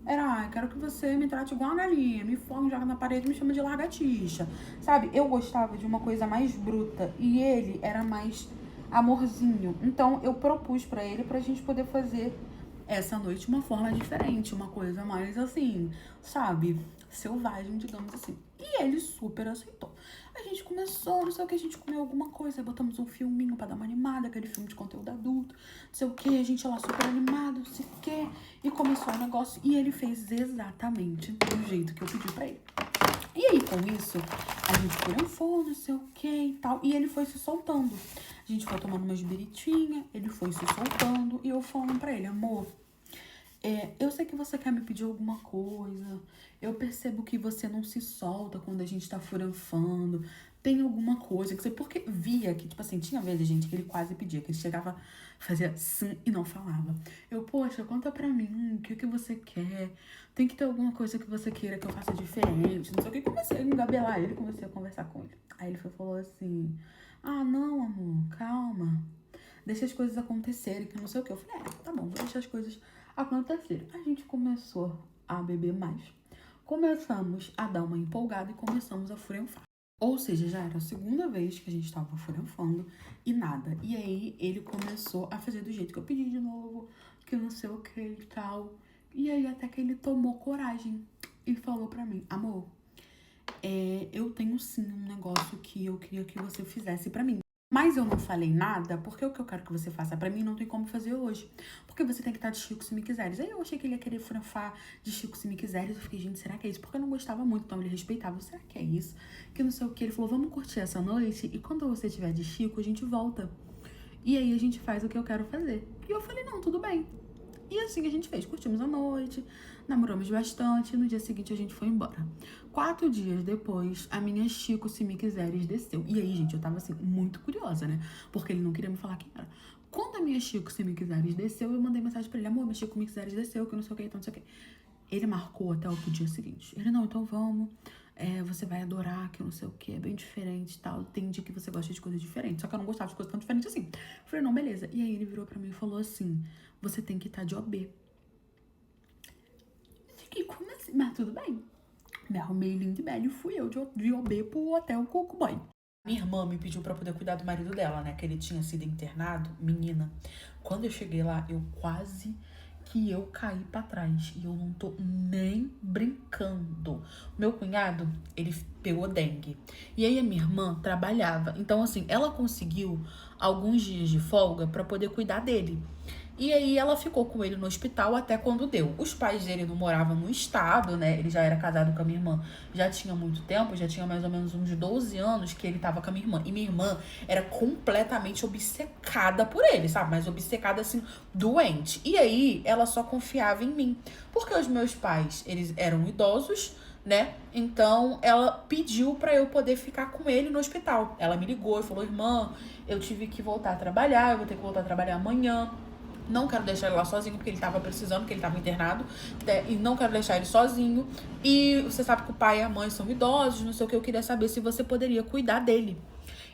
era, quero que você me trate igual uma galinha, me forme, joga na parede e me chama de lagartixa. Sabe, eu gostava de uma coisa mais bruta e ele era mais amorzinho. Então, eu propus pra ele pra gente poder fazer essa noite de uma forma diferente, uma coisa mais assim, sabe, selvagem, digamos assim. E ele super aceitou. A gente começou, não sei o que, a gente comeu alguma coisa, botamos um filminho pra dar uma animada, aquele filme de conteúdo adulto, não sei o que, a gente lá super animado, não sei o que, e começou o negócio, e ele fez exatamente do jeito que eu pedi pra ele. E aí, com isso, a gente furanfou, não sei o que e tal. E ele foi se soltando. A gente foi tomando umas biritinhas, ele foi se soltando. E eu falando pra ele, amor, eu sei que você quer me pedir alguma coisa. Eu percebo que você não se solta quando a gente tá furanfando. Tem alguma coisa que você... Porque via que, tipo assim, tinha vezes, gente, que ele quase pedia. Que ele chegava, fazia sim e não falava. Eu, poxa, conta pra mim, o que que você quer? Tem que ter alguma coisa que você queira que eu faça diferente. Não sei o que. Comecei a engabelar ele, comecei a conversar com ele. Aí ele falou assim, ah, não, amor, calma. Deixa as coisas acontecerem, que não sei o que. Eu falei, tá bom, vou deixar as coisas acontecerem. A gente começou a beber mais. Começamos a dar uma empolgada e começamos a furenfar. Ou seja, já era a segunda vez que a gente tava furenfando e nada. E aí ele começou a fazer do jeito que eu pedi de novo, que não sei o que e tal. E aí até que ele tomou coragem e falou pra mim, amor, eu tenho sim um negócio que eu queria que você fizesse pra mim. Mas eu não falei nada, porque o que eu quero que você faça pra mim não tem como fazer hoje. Porque você tem que estar de Chico se me quiseres. Aí eu achei que ele ia querer furanfar de Chico se me quiseres. Eu fiquei, gente, será que é isso? Porque eu não gostava muito, então ele respeitava. Será que é isso? Que não sei o que. Ele falou, vamos curtir essa noite e quando você tiver de Chico, a gente volta. E aí a gente faz o que eu quero fazer. E eu falei, não, tudo bem. E assim a gente fez. Curtimos a noite, namoramos bastante. No dia seguinte a gente foi embora. 4 dias depois, a minha Chico se me quiseres desceu. E aí, gente, eu tava assim, muito curiosa, né? Porque ele não queria me falar quem era. Quando a minha Chico se me quiseres desceu, eu mandei mensagem pra ele, amor, minha Chico me quiseres desceu, que não sei o que, então não sei o que. Ele marcou até o dia seguinte. Ele, não, então vamos. Você vai adorar, que não sei o que, é bem diferente e tal. Entendi que você gosta de coisas diferentes. Só que eu não gostava de coisas tão diferentes assim. Eu falei, não, beleza. E aí ele virou pra mim e falou assim, você tem que estar de OB. Fiquei, como assim? Mas tudo bem. Me arrumei linda e bela e fui eu de OB pro hotel Cocoboy. Minha irmã me pediu pra poder cuidar do marido dela, né? Que ele tinha sido internado. Menina, quando eu cheguei lá, eu quase que eu caí pra trás. E eu não tô nem brincando. Meu cunhado, ele pegou dengue. E aí a minha irmã trabalhava. Então, assim, ela conseguiu alguns dias de folga pra poder cuidar dele. E aí ela ficou com ele no hospital até quando deu. Os pais dele não moravam no estado, né? Ele já era casado com a minha irmã. Já tinha muito tempo, já tinha mais ou menos uns 12 anos que ele tava com a minha irmã. E minha irmã era completamente obcecada por ele, sabe? Mas obcecada, assim, doente. E aí ela só confiava em mim. Porque os meus pais, eles eram idosos, né? Então ela pediu pra eu poder ficar com ele no hospital. Ela me ligou e falou, irmã, eu tive que voltar a trabalhar, eu vou ter que voltar a trabalhar amanhã. Não quero deixar ele lá sozinho, porque ele tava precisando, porque ele tava internado. E não quero deixar ele sozinho. E você sabe que o pai e a mãe são idosos, não sei o que. Eu queria saber se você poderia cuidar dele.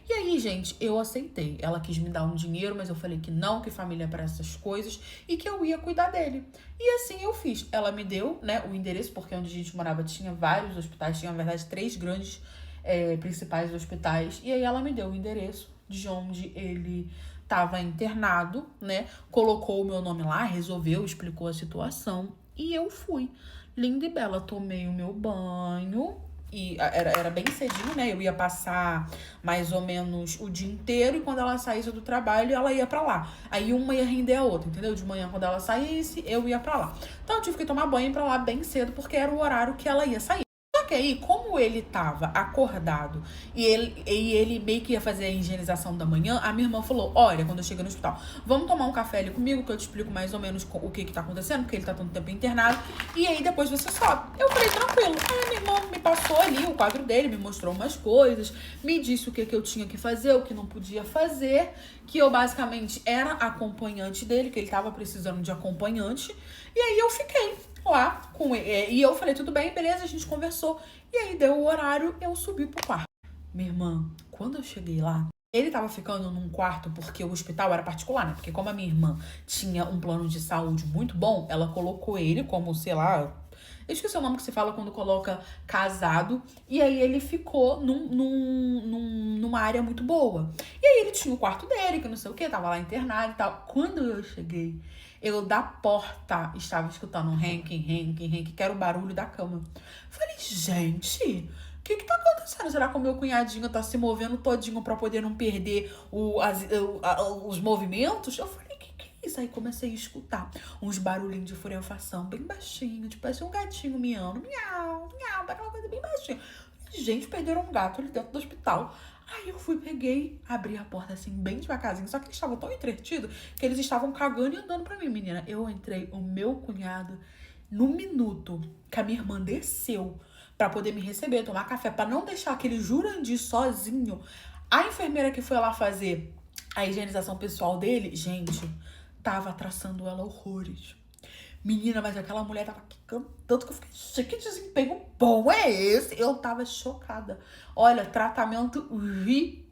E aí, gente, eu aceitei. Ela quis me dar um dinheiro, mas eu falei que não, que família é para essas coisas. E que eu ia cuidar dele. E assim eu fiz. Ela me deu, né, o endereço, porque onde a gente morava tinha vários hospitais. Tinha, na verdade, 3 grandes principais hospitais. E aí ela me deu o endereço de onde ele tava internado, né? Colocou o meu nome lá, resolveu, explicou a situação. E eu fui. Linda e bela, tomei o meu banho. E era bem cedinho, né? Eu ia passar mais ou menos o dia inteiro. E quando ela saísse do trabalho, ela ia pra lá. Aí uma ia render a outra, entendeu? De manhã, quando ela saísse, eu ia pra lá. Então eu tive que tomar banho pra lá bem cedo, porque era o horário que ela ia sair. Só que aí, como ele tava acordado e ele meio que ia fazer a higienização da manhã, a minha irmã falou, olha, quando eu cheguei no hospital, vamos tomar um café ali comigo, que eu te explico mais ou menos o que tá acontecendo, porque ele tá tanto tempo internado, e aí depois você sobe. Eu falei, tranquilo. Aí a minha irmã me passou ali o quadro dele, me mostrou umas coisas, me disse o que eu tinha que fazer, o que não podia fazer, que eu basicamente era acompanhante dele, que ele tava precisando de acompanhante, e aí eu fiquei lá com ele. E eu falei, tudo bem, beleza, a gente conversou. E aí deu o horário, eu subi pro quarto. Minha irmã, quando eu cheguei lá, ele tava ficando num quarto porque o hospital era particular, né? Porque como a minha irmã tinha um plano de saúde muito bom, ela colocou ele como, sei lá, eu esqueci o nome que se fala quando coloca casado. E aí ele ficou numa área muito boa. E aí ele tinha o quarto dele, que não sei o que, tava lá internado e tal. Quando eu cheguei, eu da porta estava escutando um renque, que era o barulho da cama. Falei, gente, o que tá acontecendo? Será que o meu cunhadinho tá se movendo todinho pra poder não perder os movimentos? Eu falei, que é isso? Aí comecei a escutar uns barulhinhos de furefação bem baixinho, tipo, parecia um gatinho miando, miau, miau, aquela coisa bem baixinha. gente, perderam um gato ali dentro do hospital. Aí eu fui, peguei, abri a porta assim, bem devagarzinho. Só que eles estavam tão entretidos que eles estavam cagando e andando pra mim, menina. Eu entrei, o meu cunhado, no minuto que a minha irmã desceu pra poder me receber, tomar café, pra não deixar aquele Jurandir sozinho, a enfermeira que foi lá fazer a higienização pessoal dele, gente, tava traçando ela horrores. Menina, mas aquela mulher tava quicando tanto que eu fiquei, que desempenho bom é esse? Eu tava chocada. Olha, tratamento VIP.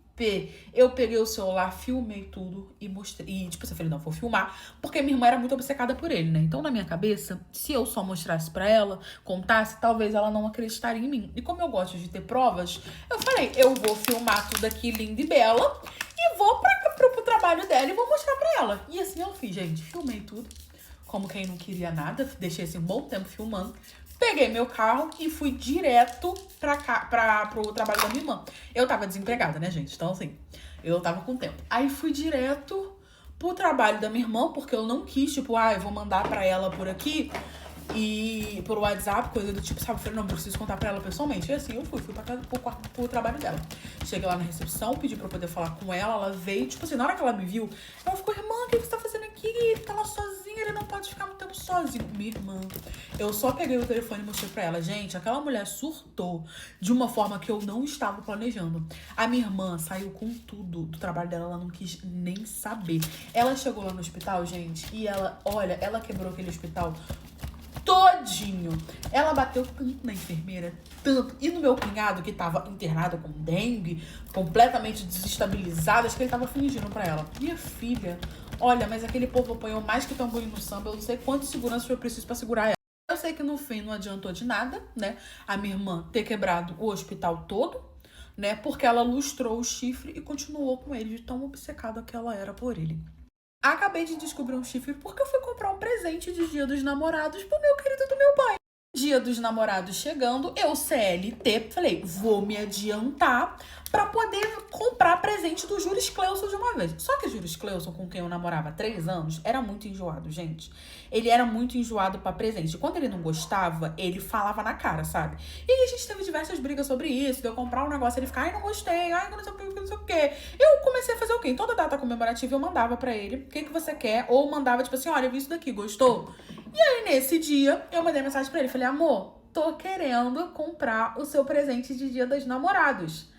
Eu peguei o celular, filmei tudo e mostrei. E, tipo, eu falei, não, vou filmar, porque minha irmã era muito obcecada por ele, né? Então, na minha cabeça, se eu só mostrasse pra ela, contasse, talvez ela não acreditaria em mim. E como eu gosto de ter provas, eu falei, eu vou filmar tudo aqui linda e bela e vou pro trabalho dela e vou mostrar pra ela. E assim eu fiz, gente. Filmei tudo. Como quem não queria nada, deixei assim um bom tempo filmando. Peguei meu carro e fui direto pro trabalho da minha irmã. Eu tava desempregada, né, gente? Então, assim, eu tava com tempo. Aí fui direto pro trabalho da minha irmã, porque eu não quis, tipo, eu vou mandar pra ela por aqui e por WhatsApp, coisa do tipo, sabe? Eu falei, não, preciso contar pra ela pessoalmente. E assim eu fui pra casa, pro trabalho dela. Cheguei lá na recepção, pedi pra poder falar com ela veio, tipo assim, na hora que ela me viu, ela ficou, irmã, o que você tá fazendo aqui? Ele tá lá sozinho, ele não pode ficar muito tempo sozinho. Minha irmã, eu só peguei o telefone e mostrei pra ela. Gente, aquela mulher surtou de uma forma que eu não estava planejando. A minha irmã saiu com tudo do trabalho dela, ela não quis nem saber. Ela chegou lá no hospital, gente, e ela, olha, ela quebrou aquele hospital todinho. Ela bateu tanto na enfermeira, tanto. E no meu cunhado, que tava internado com dengue, completamente desestabilizado, acho que ele tava fingindo pra ela. Minha filha, olha, mas aquele povo apanhou mais que tamborim no samba. Eu não sei quanto segurança foi preciso pra segurar ela. Eu sei que no fim não adiantou de nada, né? A minha irmã ter quebrado o hospital todo, né? Porque ela lustrou o chifre e continuou com ele, de tão obcecada que ela era por ele. Acabei de descobrir um chifre porque eu fui comprar um presente de Dia dos Namorados pro meu querido do meu pai. Dia dos Namorados chegando, eu CLT, falei, vou me adiantar pra poder comprar presente do Juris Cleusson de uma vez. Só que o Juris Cleusson, com quem eu namorava há 3 anos, era muito enjoado, gente. Ele era muito enjoado pra presente. Quando ele não gostava, ele falava na cara, sabe? E aí a gente teve diversas brigas sobre isso, de eu comprar um negócio, ele ficar, ai, não gostei, ai, não sei o que, não sei o que. Eu comecei a fazer o quê? Em toda data comemorativa eu mandava pra ele, o que você quer? Ou mandava, tipo assim, olha, eu vi isso daqui, gostou? E aí, nesse dia, eu mandei mensagem pra ele. Falei, amor, tô querendo comprar o seu presente de Dia dos Namorados.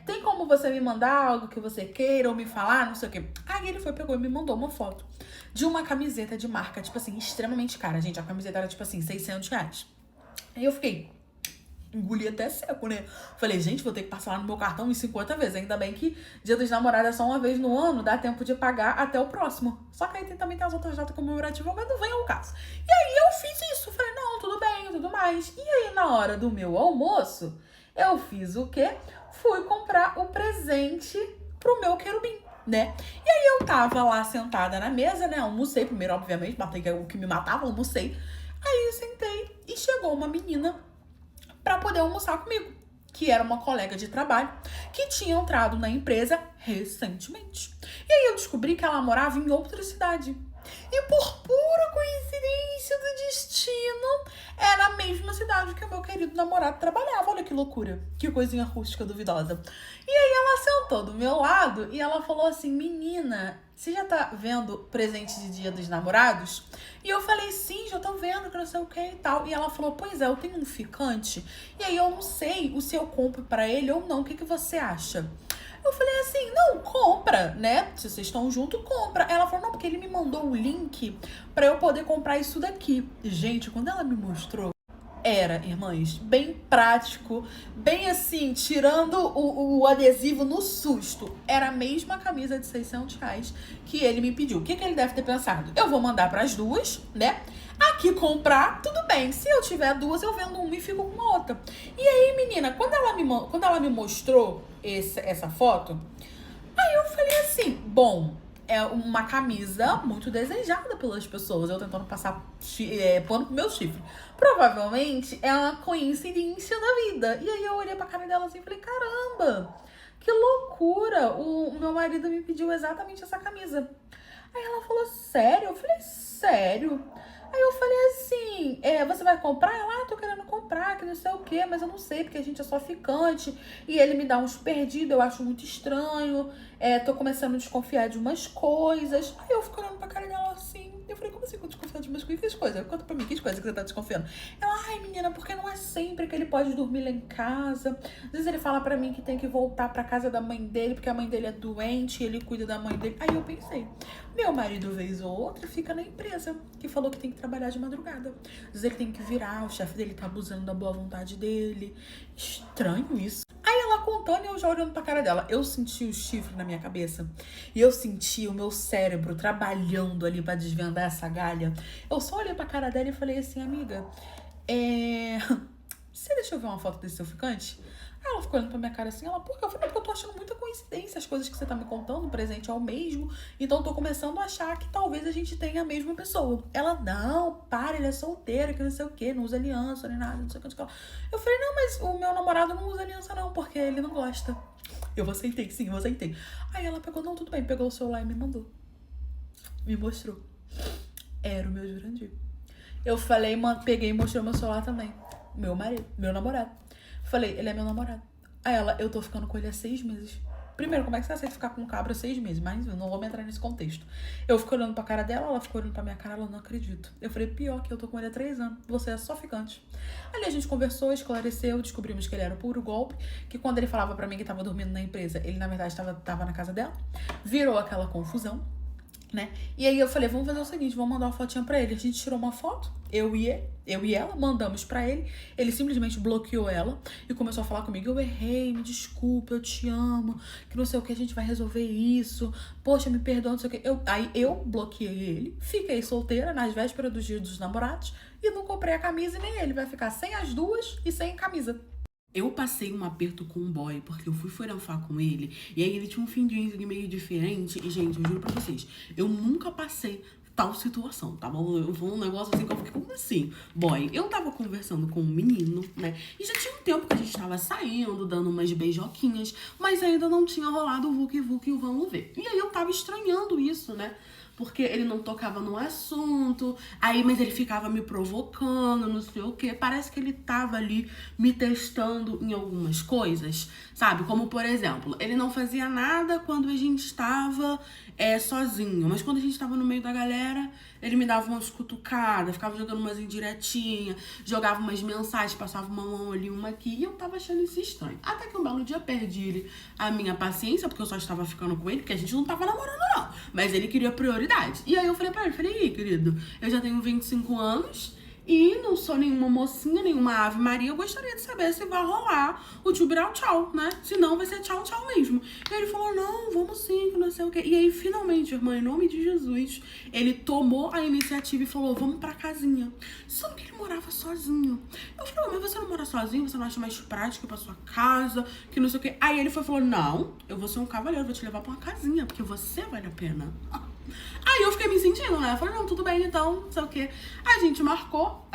Tem como você me mandar algo que você queira ou me falar, não sei o quê. Aí ele foi, pegou e me mandou uma foto de uma camiseta de marca, tipo assim, extremamente cara. Gente, a camiseta era, tipo assim, R$ 600. Aí eu fiquei... engoli até seco, né? Falei, gente, vou ter que passar lá no meu cartão em 50 vezes. Ainda bem que Dia dos Namorados é só uma vez no ano, dá tempo de pagar até o próximo. Só que aí também tem as outras datas comemorativas, mas não vem ao caso. E aí eu fiz isso. Falei, não, tudo bem, tudo mais. E aí, na hora do meu almoço, eu fiz o quê? Fui comprar o presente pro meu querubim, né? E aí eu tava lá sentada na mesa, né? Almocei primeiro, obviamente, matei o que me matava, almocei. Aí eu sentei e chegou uma menina para poder almoçar comigo, que era uma colega de trabalho que tinha entrado na empresa recentemente. E aí eu descobri que ela morava em outra cidade. E por pura coincidência do destino, era a mesma cidade que o meu querido namorado trabalhava. Olha que loucura, que coisinha rústica duvidosa. E aí ela sentou do meu lado e ela falou assim, menina, você já tá vendo presente de Dia dos Namorados? E eu falei, sim, já tô vendo, que não sei o que e tal. E ela falou, pois é, eu tenho um ficante, e aí eu não sei se eu compro pra ele ou não, o que você acha? Eu falei assim, não, compra, né? Se vocês estão junto, compra. Ela falou, não, porque ele me mandou o link pra eu poder comprar isso daqui. Gente, quando ela me mostrou, era, irmãs, bem prático, bem assim, tirando o adesivo no susto. Era a mesma camisa de R$ 600 que ele me pediu. O que ele deve ter pensado? Eu vou mandar pras duas, né? Aqui comprar, tudo bem. Se eu tiver duas, eu vendo uma e fico com uma outra. E aí, menina, quando ela me mostrou essa foto, aí eu falei assim, bom, é uma camisa muito desejada pelas pessoas. Eu tentando passar pano pro meu chifre. Provavelmente é uma coincidência da vida. E aí eu olhei pra cara dela assim e falei, caramba, que loucura. O meu marido me pediu exatamente essa camisa. Aí ela falou, sério? Eu falei, sério? Aí eu falei assim, você vai comprar? Ela, tô querendo comprar, que não sei o quê, mas eu não sei, porque a gente é só ficante. E ele me dá uns perdidos, eu acho muito estranho. Tô começando a desconfiar de umas coisas. Aí eu fico olhando pra cara dela assim. Eu falei, como assim eu tô desconfiando de umas coisas? Que coisa? Conta pra mim, que coisa que você tá desconfiando? Ela, ai menina, porque não é sempre que ele pode dormir lá em casa. Às vezes ele fala pra mim que tem que voltar pra casa da mãe dele, porque a mãe dele é doente, e ele cuida da mãe dele. Aí eu pensei, meu marido, vez ou outra, fica na empresa, que falou que tem que trabalhar de madrugada. Às vezes ele tem que virar, o chefe dele tá abusando da boa vontade dele. Estranho isso. Aí ela contando e eu já olhando pra cara dela. Eu senti o chifre na minha cabeça. E eu senti o meu cérebro trabalhando ali pra desvendar essa galha. Eu só olhei pra cara dela e falei assim, amiga, você deixa eu ver uma foto desse seu ficante? Aí ela ficou olhando pra minha cara assim, ela, por quê? Eu falei, porque eu tô achando muita coincidência as coisas que você tá me contando, o presente é o mesmo, então eu tô começando a achar que talvez a gente tenha a mesma pessoa. Ela, não, para, ele é solteiro, que não sei o quê, não usa aliança, nem nada, não sei o que. Eu falei, não, mas o meu namorado não usa aliança não, porque ele não gosta. Eu aceitei, sim, eu aceitei. Aí ela pegou, não, tudo bem, pegou o celular e me mandou. Me mostrou. Era o meu Jurandir. Eu falei, peguei e mostrei meu celular também. Meu marido, meu namorado. Falei, ele é meu namorado. Aí ela, eu tô ficando com ele há 6 meses. Primeiro, como é que você aceita ficar com um cabra 6 meses? Mas eu não vou me entrar nesse contexto. Eu fico olhando pra cara dela, ela ficou olhando pra minha cara, ela, não acredito. Eu falei, pior que eu tô com ele há 3 anos. Você é só ficante. Ali a gente conversou, esclareceu, descobrimos que ele era puro golpe, que quando ele falava pra mim que tava dormindo na empresa, ele na verdade tava na casa dela. Virou aquela confusão, né? E aí eu falei, vamos fazer o seguinte, vamos mandar uma fotinha pra ele. A gente tirou uma foto, eu e ela, mandamos pra ele. Ele simplesmente bloqueou ela e começou a falar comigo, eu errei, me desculpa, eu te amo, que não sei o que, a gente vai resolver isso, poxa, me perdoa, não sei o que. Aí eu bloqueei ele, fiquei solteira nas vésperas dos dias dos namorados e não comprei a camisa e nem ele, vai ficar sem as duas e sem camisa. Eu passei um aperto com um boy, porque eu fui foranfar com ele, e aí ele tinha um fim de meio diferente, e gente, eu juro pra vocês, eu nunca passei tal situação, tá bom? Eu vou um negócio assim que eu fiquei, como assim? Boy, eu tava conversando com um menino, né, e já tinha um tempo que a gente tava saindo, dando umas beijoquinhas, mas ainda não tinha rolado o vuki-vuki e o vamos ver. E aí eu tava estranhando isso, né? Porque ele não tocava no assunto, aí, mas ele ficava me provocando, não sei o quê. Parece que ele tava ali me testando em algumas coisas, sabe? Como, por exemplo, ele não fazia nada quando a gente estava sozinho, mas quando a gente estava no meio da galera, ele me dava umas cutucadas, ficava jogando umas indiretinhas, jogava umas mensagens, passava uma mão ali, uma aqui, e eu tava achando isso estranho. Até que um belo dia perdi a minha paciência, porque eu só estava ficando com ele, porque a gente não tava namorando, não. Mas ele queria prioridade. E aí eu falei pra ele, falei, querido, eu já tenho 25 anos e não sou nenhuma mocinha, nenhuma Ave Maria. Eu gostaria de saber se vai rolar o tio virar o tchau, né? Se não, vai ser tchau, tchau mesmo. E aí ele falou, não, vamos sim, que não sei o quê. E aí, finalmente, irmã, em nome de Jesus, ele tomou a iniciativa e falou, vamos pra casinha. Só que ele morava sozinho. Eu falei, mas você não mora sozinho? Você não acha mais prático ir pra sua casa? Que não sei o quê. Aí ele falou, não, eu vou ser um cavaleiro, vou te levar pra uma casinha, porque você vale a pena. Aí eu fiquei me sentindo, né? Eu falei, não, tudo bem, então, não sei o quê. A gente marcou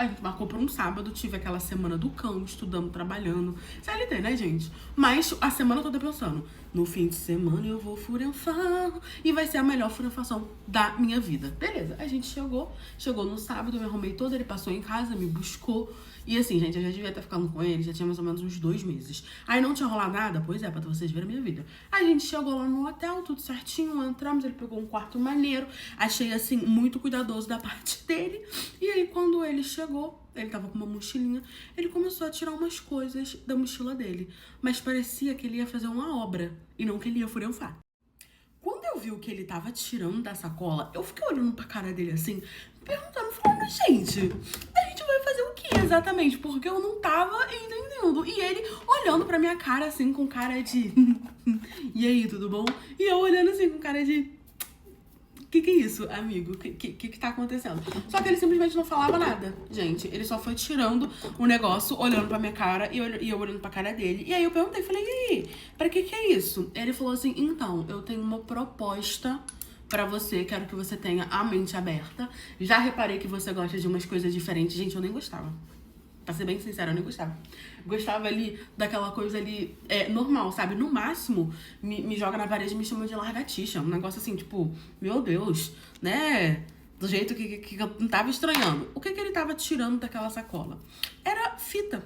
pra um sábado, tive aquela semana do cão, estudando, trabalhando. CLT, né, gente? Mas a semana toda pensando, no fim de semana eu vou furanfar e vai ser a melhor furanfação da minha vida. Beleza, a gente chegou no sábado, eu me arrumei toda, ele passou em casa, me buscou. E assim, gente, eu já devia estar ficando com ele, já tinha mais ou menos uns 2 meses. Aí não tinha rolado nada? Pois é, pra vocês verem a minha vida. A gente chegou lá no hotel, tudo certinho, entramos, ele pegou um quarto maneiro. Achei, assim, muito cuidadoso da parte dele. E aí, quando ele chegou, ele tava com uma mochilinha, ele começou a tirar umas coisas da mochila dele. Mas parecia que ele ia fazer uma obra e não que ele ia furanfar. Quando eu vi o que ele tava tirando da sacola, eu fiquei olhando pra cara dele assim, perguntando, falando, gente, a gente vai fazer o que exatamente? Porque eu não tava entendendo. E ele olhando pra minha cara assim, com cara de... E aí, tudo bom? E eu olhando assim, com cara de... Que é isso, amigo? Que tá acontecendo? Só que ele simplesmente não falava nada, gente. Ele só foi tirando o negócio, olhando pra minha cara e eu olhando pra cara dele. E aí eu perguntei, falei, e aí, pra que é isso? Ele falou assim, então, eu tenho uma proposta pra você, quero que você tenha a mente aberta. Já reparei que você gosta de umas coisas diferentes. Gente, eu nem gostava. Pra ser bem sincera, eu nem gostava. Gostava ali daquela coisa ali normal, sabe? No máximo, me joga na parede e me chama de largatixa. Um negócio assim, tipo, meu Deus, né? do jeito que eu não tava estranhando. O que ele tava tirando daquela sacola? Era fita.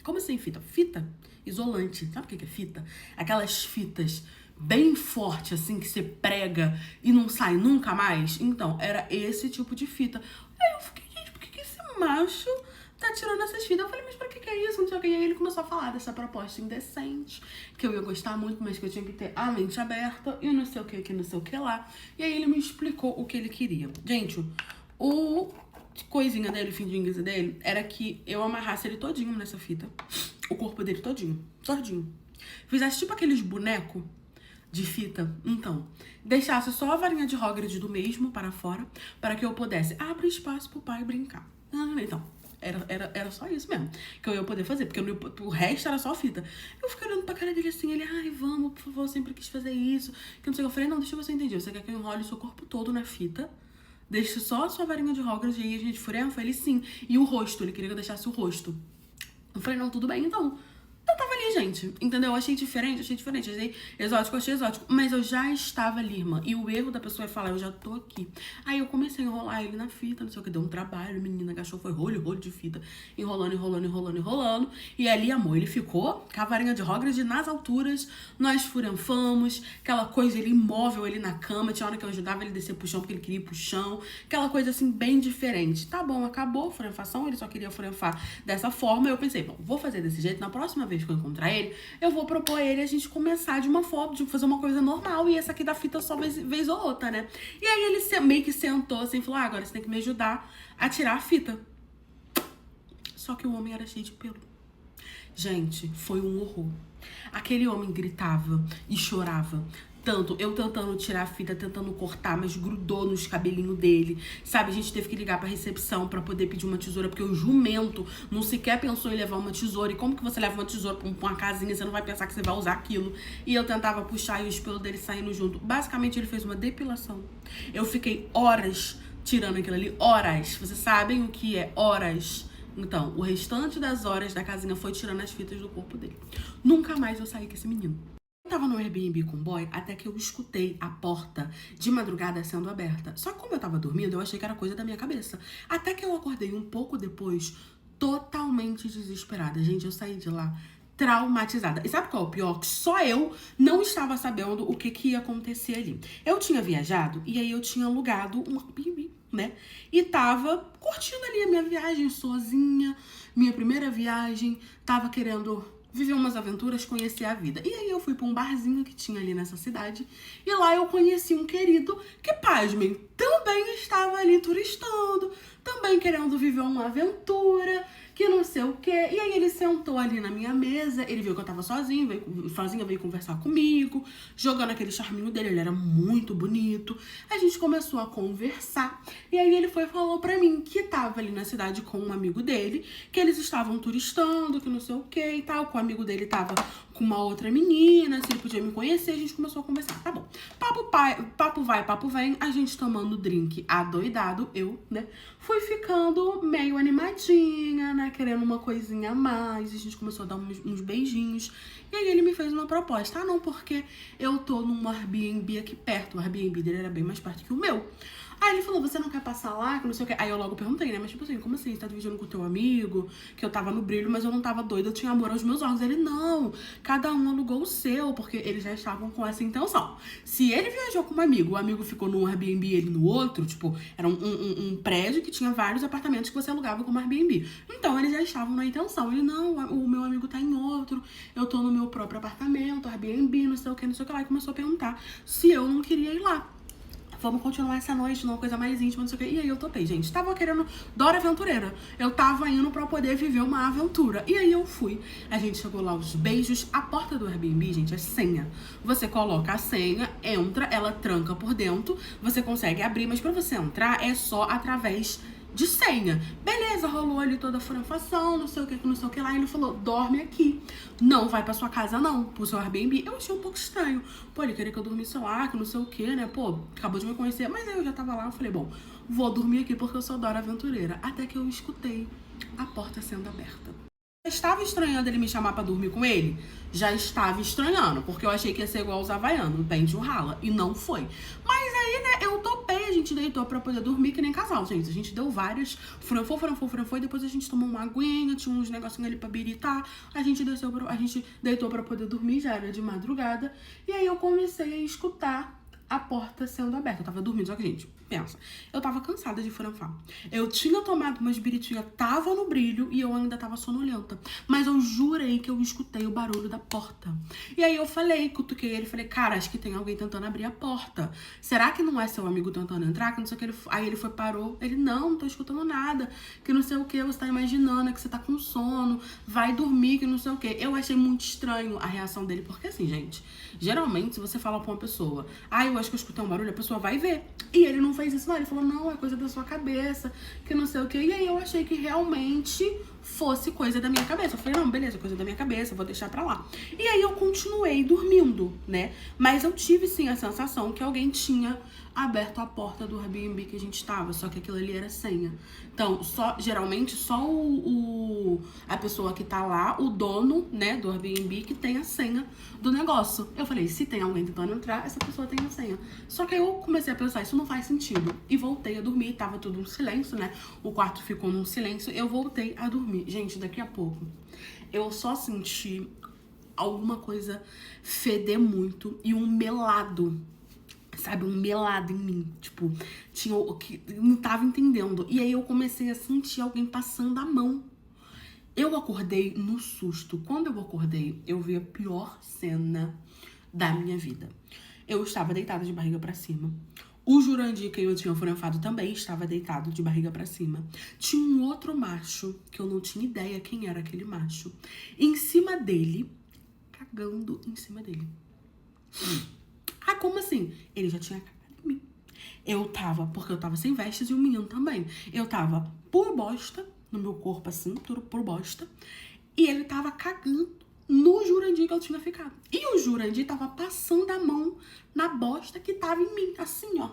Como assim fita? Fita isolante. Sabe o que é fita? Aquelas fitas bem fortes, assim, que você prega e não sai nunca mais. Então, era esse tipo de fita. Aí eu fiquei, gente, por que esse macho tá tirando essas fitas? Eu falei, mas pra que é isso? Não sei o que. E aí ele começou a falar dessa proposta indecente, que eu ia gostar muito, mas que eu tinha que ter a mente aberta e não sei o que não sei o que lá. E aí ele me explicou o que ele queria. Gente, o coisinha dele, o findinho dele, era que eu amarrasse ele todinho nessa fita. O corpo dele todinho. Fizesse tipo aqueles bonecos de fita. Então, deixasse só a varinha de Hagrid do mesmo para fora, para que eu pudesse abrir espaço pro pai brincar. Então, era só isso mesmo que eu ia poder fazer, porque o resto era só fita. Eu fiquei olhando pra cara dele assim, ele, ai, vamos, por favor, eu sempre quis fazer isso. Que não sei o que. Eu falei, não, deixa eu ver se eu entendi. Você quer que eu enrole o seu corpo todo na fita? Deixe só a sua varinha de Hogwarts e aí a gente fureva? Eu falei, sim. E o rosto, ele queria que eu deixasse o rosto. Eu falei, não, tudo bem, então. Eu tava ali, gente, entendeu? Eu achei diferente. Achei exótico. Mas eu já estava ali, irmã. E o erro da pessoa é falar, eu já tô aqui. Aí eu comecei a enrolar ele na fita, não sei o que, deu um trabalho. Menina agachou, foi rolo de fita. Enrolando. E ali, amor, ele ficou com a varinha de Hogwarts nas alturas. Nós furanfamos. Aquela coisa, ele imóvel ali na cama. Tinha hora que eu ajudava ele a descer pro chão, porque ele queria ir pro chão. Aquela coisa, assim, bem diferente. Tá bom, acabou a furanfação. Ele só queria furanfar dessa forma. Eu pensei, bom, vou fazer desse jeito. Na próxima vez que eu encontrar ele, eu vou propor ele a gente começar de uma forma, de fazer uma coisa normal, e essa aqui da fita só vez ou outra, né? E aí ele meio que sentou assim e falou, agora você tem que me ajudar a tirar a fita. Só que o homem era cheio de pelo. Gente, foi um horror. Aquele homem gritava e chorava. Tanto, eu tentando tirar a fita, tentando cortar, mas grudou nos cabelinhos dele. Sabe, a gente teve que ligar pra recepção pra poder pedir uma tesoura, porque o jumento não sequer pensou em levar uma tesoura. E como que você leva uma tesoura pra uma casinha, você não vai pensar que você vai usar aquilo? E eu tentava puxar e os pelos dele saindo junto. Basicamente, ele fez uma depilação. Eu fiquei horas tirando aquilo ali, horas. Vocês sabem o que é horas? Então, o restante das horas da casinha foi tirando as fitas do corpo dele. Nunca mais eu saí com esse menino. Eu tava no Airbnb com o boy até que eu escutei a porta de madrugada sendo aberta. Só que como eu tava dormindo, eu achei que era coisa da minha cabeça. Até que eu acordei um pouco depois, totalmente desesperada. Gente, eu saí de lá traumatizada. E sabe qual é o pior? Que só eu não estava sabendo o que ia acontecer ali. Eu tinha viajado e aí eu tinha alugado um Airbnb, né? E tava curtindo ali a minha viagem sozinha, minha primeira viagem, tava querendo viver umas aventuras, conhecer a vida. E aí eu fui pra um barzinho que tinha ali nessa cidade, e lá eu conheci um querido que, pasmem, também estava ali turistando, também querendo viver uma aventura, que não sei o quê. E aí ele sentou ali na minha mesa, ele viu que eu tava sozinha, veio conversar comigo, jogando aquele charminho dele, ele era muito bonito. A gente começou a conversar, e aí ele falou pra mim que tava ali na cidade com um amigo dele, que eles estavam turistando, que não sei o quê e tal, que o amigo dele tava com uma outra menina, se ele podia me conhecer, a gente começou a conversar. Tá bom. Papo vai, papo vem, a gente tomando drink adoidado, eu, né, fui ficando meio animadinha, né, querendo uma coisinha a mais, a gente começou a dar uns beijinhos, e aí ele me fez uma proposta. Ah, não, porque eu tô num Airbnb aqui perto, o Airbnb dele era bem mais perto que o meu. Aí ele falou, você não quer passar lá, que não sei o que. Aí eu logo perguntei, né, mas tipo assim, como assim, você tá dividindo com o teu amigo, que eu tava no brilho, mas eu não tava doida, eu tinha amor aos meus olhos. Ele, não, cada um alugou o seu, porque eles já estavam com essa intenção. Se ele viajou com um amigo, o amigo ficou num Airbnb e ele no outro, tipo, era um prédio que tinha vários apartamentos que você alugava como Airbnb. Então eles já estavam na intenção. Ele, não, o meu amigo tá em outro, eu tô no meu próprio apartamento, Airbnb, não sei o que lá. E começou a perguntar se eu não queria ir lá. Vamos continuar essa noite numa coisa mais íntima, não sei o quê. E aí eu topei, gente. Tava querendo Dora Aventureira. Eu tava indo pra poder viver uma aventura. E aí eu fui. A gente chegou lá, os beijos. A porta do Airbnb, gente, é senha. Você coloca a senha, entra, ela tranca por dentro. Você consegue abrir, mas pra você entrar é só através de senha. Beleza, rolou ali toda a franfação, não sei o que lá. E ele falou, dorme aqui. Não vai pra sua casa, não. Pro seu Airbnb. Eu achei um pouco estranho. Pô, ele queria que eu dormisse lá, que não sei o que, né? Pô, acabou de me conhecer. Mas aí eu já tava lá, eu falei, bom, vou dormir aqui porque eu sou Dora Aventureira. Até que eu escutei a porta sendo aberta. Já estava estranhando ele me chamar pra dormir com ele? Já estava estranhando, porque eu achei que ia ser igual os havaianos, bem de rala. E não foi. Mas aí, né, eu topei gente deitou pra poder dormir, que nem casal, gente. A gente deu várias, franfou, e depois a gente tomou uma aguinha, tinha uns negocinhos ali pra biritar. A gente deitou pra poder dormir, já era de madrugada. E aí eu comecei a escutar a porta sendo aberta. Eu tava dormindo, só que, gente, pensa, eu tava cansada de franfar. Eu tinha tomado umas biritinhas, tava no brilho e eu ainda tava sonolenta. Mas eu jurei que eu escutei o barulho da porta. E aí eu falei, cutuquei ele, falei, cara, acho que tem alguém tentando abrir a porta. Será que não é seu amigo tentando entrar? Que não sei o que. Aí ele foi, parou. Ele, não tô escutando nada. Que não sei o que, você tá imaginando, é que você tá com sono, vai dormir, que não sei o que. Eu achei muito estranho a reação dele, porque assim, gente, geralmente se você fala pra uma pessoa, eu acho que eu escutei um barulho, a pessoa vai ver. E ele não fez isso, não. Ele falou, não, é coisa da sua cabeça, que não sei o quê. E aí eu achei que realmente fosse coisa da minha cabeça. Eu falei, não, beleza, coisa da minha cabeça, vou deixar pra lá. E aí eu continuei dormindo, né? Mas eu tive, sim, a sensação que alguém tinha aberto a porta do Airbnb que a gente tava, só que aquilo ali era senha. Então, geralmente, só a pessoa que tá lá, o dono, né, do Airbnb, que tem a senha do negócio. Eu falei, se tem alguém tentando entrar, essa pessoa tem a senha. Só que aí eu comecei a pensar, isso não faz sentido. E voltei a dormir, tava tudo um silêncio, né? O quarto ficou num silêncio, eu voltei a dormir. Gente, daqui a pouco, eu só senti alguma coisa feder muito e um melado. Sabe, um melado em mim, tipo, tinha o que não tava entendendo. E aí eu comecei a sentir alguém passando a mão. Eu acordei no susto. Quando eu acordei, eu vi a pior cena da minha vida. Eu estava deitada de barriga pra cima. O Jurandir, que eu tinha franfado, também estava deitado de barriga pra cima. Tinha um outro macho, que eu não tinha ideia quem era aquele macho, em cima dele, cagando em cima dele. Como assim? Ele já tinha cagado em mim. Porque eu tava sem vestes e o menino também. Eu tava por bosta, no meu corpo assim, tudo por bosta. E ele tava cagando no Jurandir que eu tinha ficado. E o Jurandir tava passando a mão na bosta que tava em mim, assim, ó.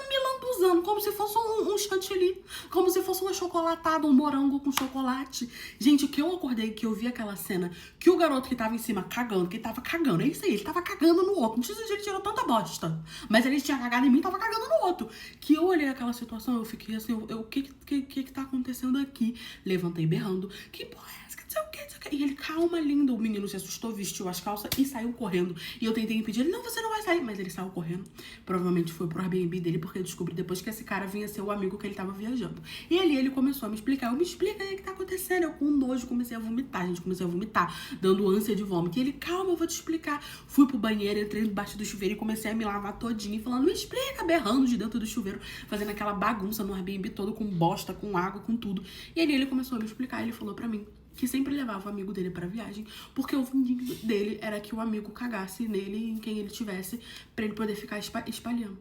Me lambuzando, como se fosse um chantilly, como se fosse uma chocolatada, um morango com chocolate. Gente, que eu acordei, que eu vi aquela cena, que o garoto que tava em cima cagando, que tava cagando, é isso aí, ele tava cagando no outro. Não sei se ele tirou tanta bosta, mas ele tinha cagado em mim e tava cagando no outro. Que eu olhei aquela situação, eu fiquei assim, o que tá acontecendo aqui? Levantei berrando, que porra é essa? Não sei o que. E ele, calma, lindo. O menino se assustou, vestiu as calças e saiu correndo. E eu tentei impedir ele, não, você não vai sair. Mas ele saiu correndo. Provavelmente foi pro Airbnb dele, porque eu descobri depois que esse cara vinha ser o amigo que ele tava viajando. E ali ele começou a me explicar. Me explica aí o que tá acontecendo. Eu com nojo comecei a vomitar, gente. Comecei a vomitar, dando ânsia de vômito. E ele, calma, eu vou te explicar. Fui pro banheiro, entrei debaixo do chuveiro e comecei a me lavar todinho, falando, me explica, berrando de dentro do chuveiro, fazendo aquela bagunça no Airbnb todo, com bosta, com água, com tudo. E ali ele começou a me explicar. Ele falou pra mim que sempre levava o amigo dele pra viagem, porque o fim dele era que o amigo cagasse nele e em quem ele tivesse, pra ele poder ficar espalhando.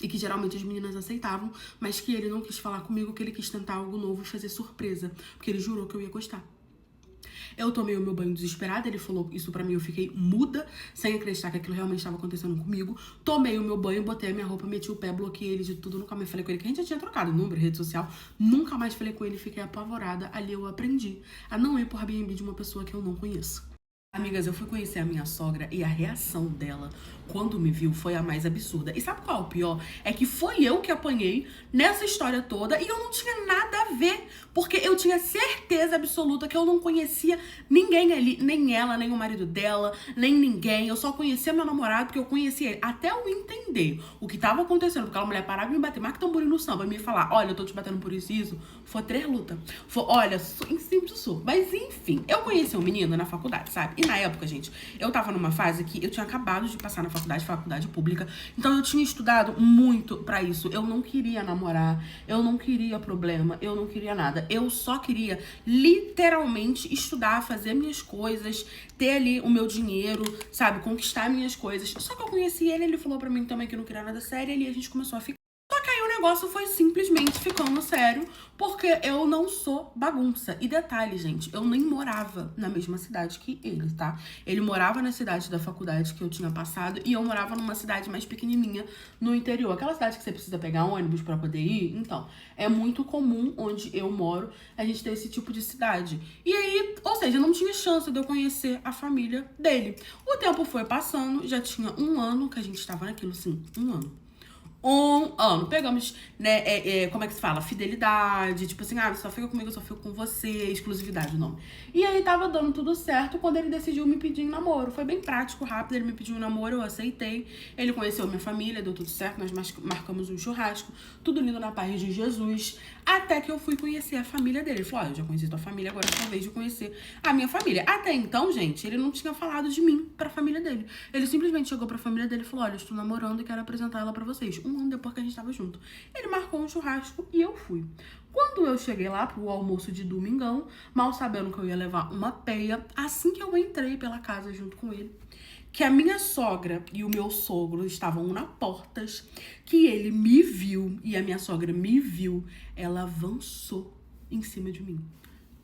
E que geralmente as meninas aceitavam, mas que ele não quis falar comigo, que ele quis tentar algo novo e fazer surpresa, porque ele jurou que eu ia gostar. Eu tomei o meu banho desesperada, ele falou isso pra mim, eu fiquei muda, sem acreditar que aquilo realmente estava acontecendo comigo. Tomei o meu banho, botei a minha roupa, meti o pé, bloqueei ele de tudo, nunca mais falei com ele, que a gente já tinha trocado número, rede social, nunca mais falei com ele, fiquei apavorada. Ali eu aprendi a não ir pro Airbnb de uma pessoa que eu não conheço. Amigas, eu fui conhecer a minha sogra e a reação dela quando me viu foi a mais absurda. E sabe qual é o pior? É que foi eu que apanhei nessa história toda e eu não tinha nada a ver, porque eu tinha certeza absoluta que eu não conhecia ninguém ali, nem ela, nem o marido dela, nem ninguém. Eu só conhecia meu namorado porque eu conhecia ele. Até eu entender o que tava acontecendo, porque aquela mulher parava e me bater, marca tamborim no samba, e me falar, olha, eu tô te batendo por isso e isso. Foi 3 lutas. Foi, olha, em simples sou. Mas enfim, eu conheci um menino na faculdade, sabe? E na época, gente, eu tava numa fase que eu tinha acabado de passar na faculdade pública, então eu tinha estudado muito pra isso. Eu não queria namorar, eu não queria problema, eu não queria nada. Eu só queria literalmente estudar, fazer minhas coisas, ter ali o meu dinheiro, sabe, conquistar minhas coisas. Só que eu conheci ele, ele falou pra mim também que não queria nada sério, e ali a gente começou a ficar. Só que aí o negócio foi simplesmente ficando sério, porque eu não sou bagunça. E detalhe, gente, eu nem morava na mesma cidade que ele, tá? Ele morava na cidade da faculdade que eu tinha passado e eu morava numa cidade mais pequenininha no interior. Aquela cidade que você precisa pegar ônibus pra poder ir. Então, é muito comum onde eu moro a gente ter esse tipo de cidade. E aí, ou seja, não tinha chance de eu conhecer a família dele. O tempo foi passando, já tinha 1 ano que a gente estava naquilo, sim, 1 ano. um ano. Pegamos, né, como é que se fala? Fidelidade, tipo assim, só fica comigo, eu só fico com você, exclusividade o nome. E aí tava dando tudo certo quando ele decidiu me pedir em namoro. Foi bem prático, rápido, ele me pediu um namoro, eu aceitei. Ele conheceu minha família, deu tudo certo, nós marcamos um churrasco, tudo lindo na paz de Jesus. Até que eu fui conhecer a família dele. Ele falou, eu já conheci tua família, agora é sua vez de conhecer a minha família. Até então, gente, ele não tinha falado de mim pra família dele. Ele simplesmente chegou pra família dele e falou, olha, eu estou namorando e quero apresentar ela pra vocês. Um ano depois que a gente tava junto. Ele marcou um churrasco e eu fui. Quando eu cheguei lá pro almoço de domingão, mal sabendo que eu ia levar uma peia, assim que eu entrei pela casa junto com ele, que a minha sogra e o meu sogro estavam na portas, que ele me viu e a minha sogra me viu, ela avançou em cima de mim.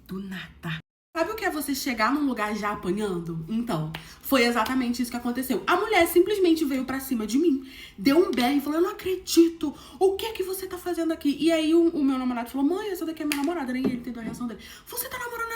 Do nada. Sabe o que é você chegar num lugar já apanhando? Então, foi exatamente isso que aconteceu. A mulher simplesmente veio pra cima de mim, deu um berro e falou, eu não acredito, o que é que você tá fazendo aqui? E aí o meu namorado falou, mãe, essa daqui é minha namorada, nem ele entendeu a reação dele. Você tá namorando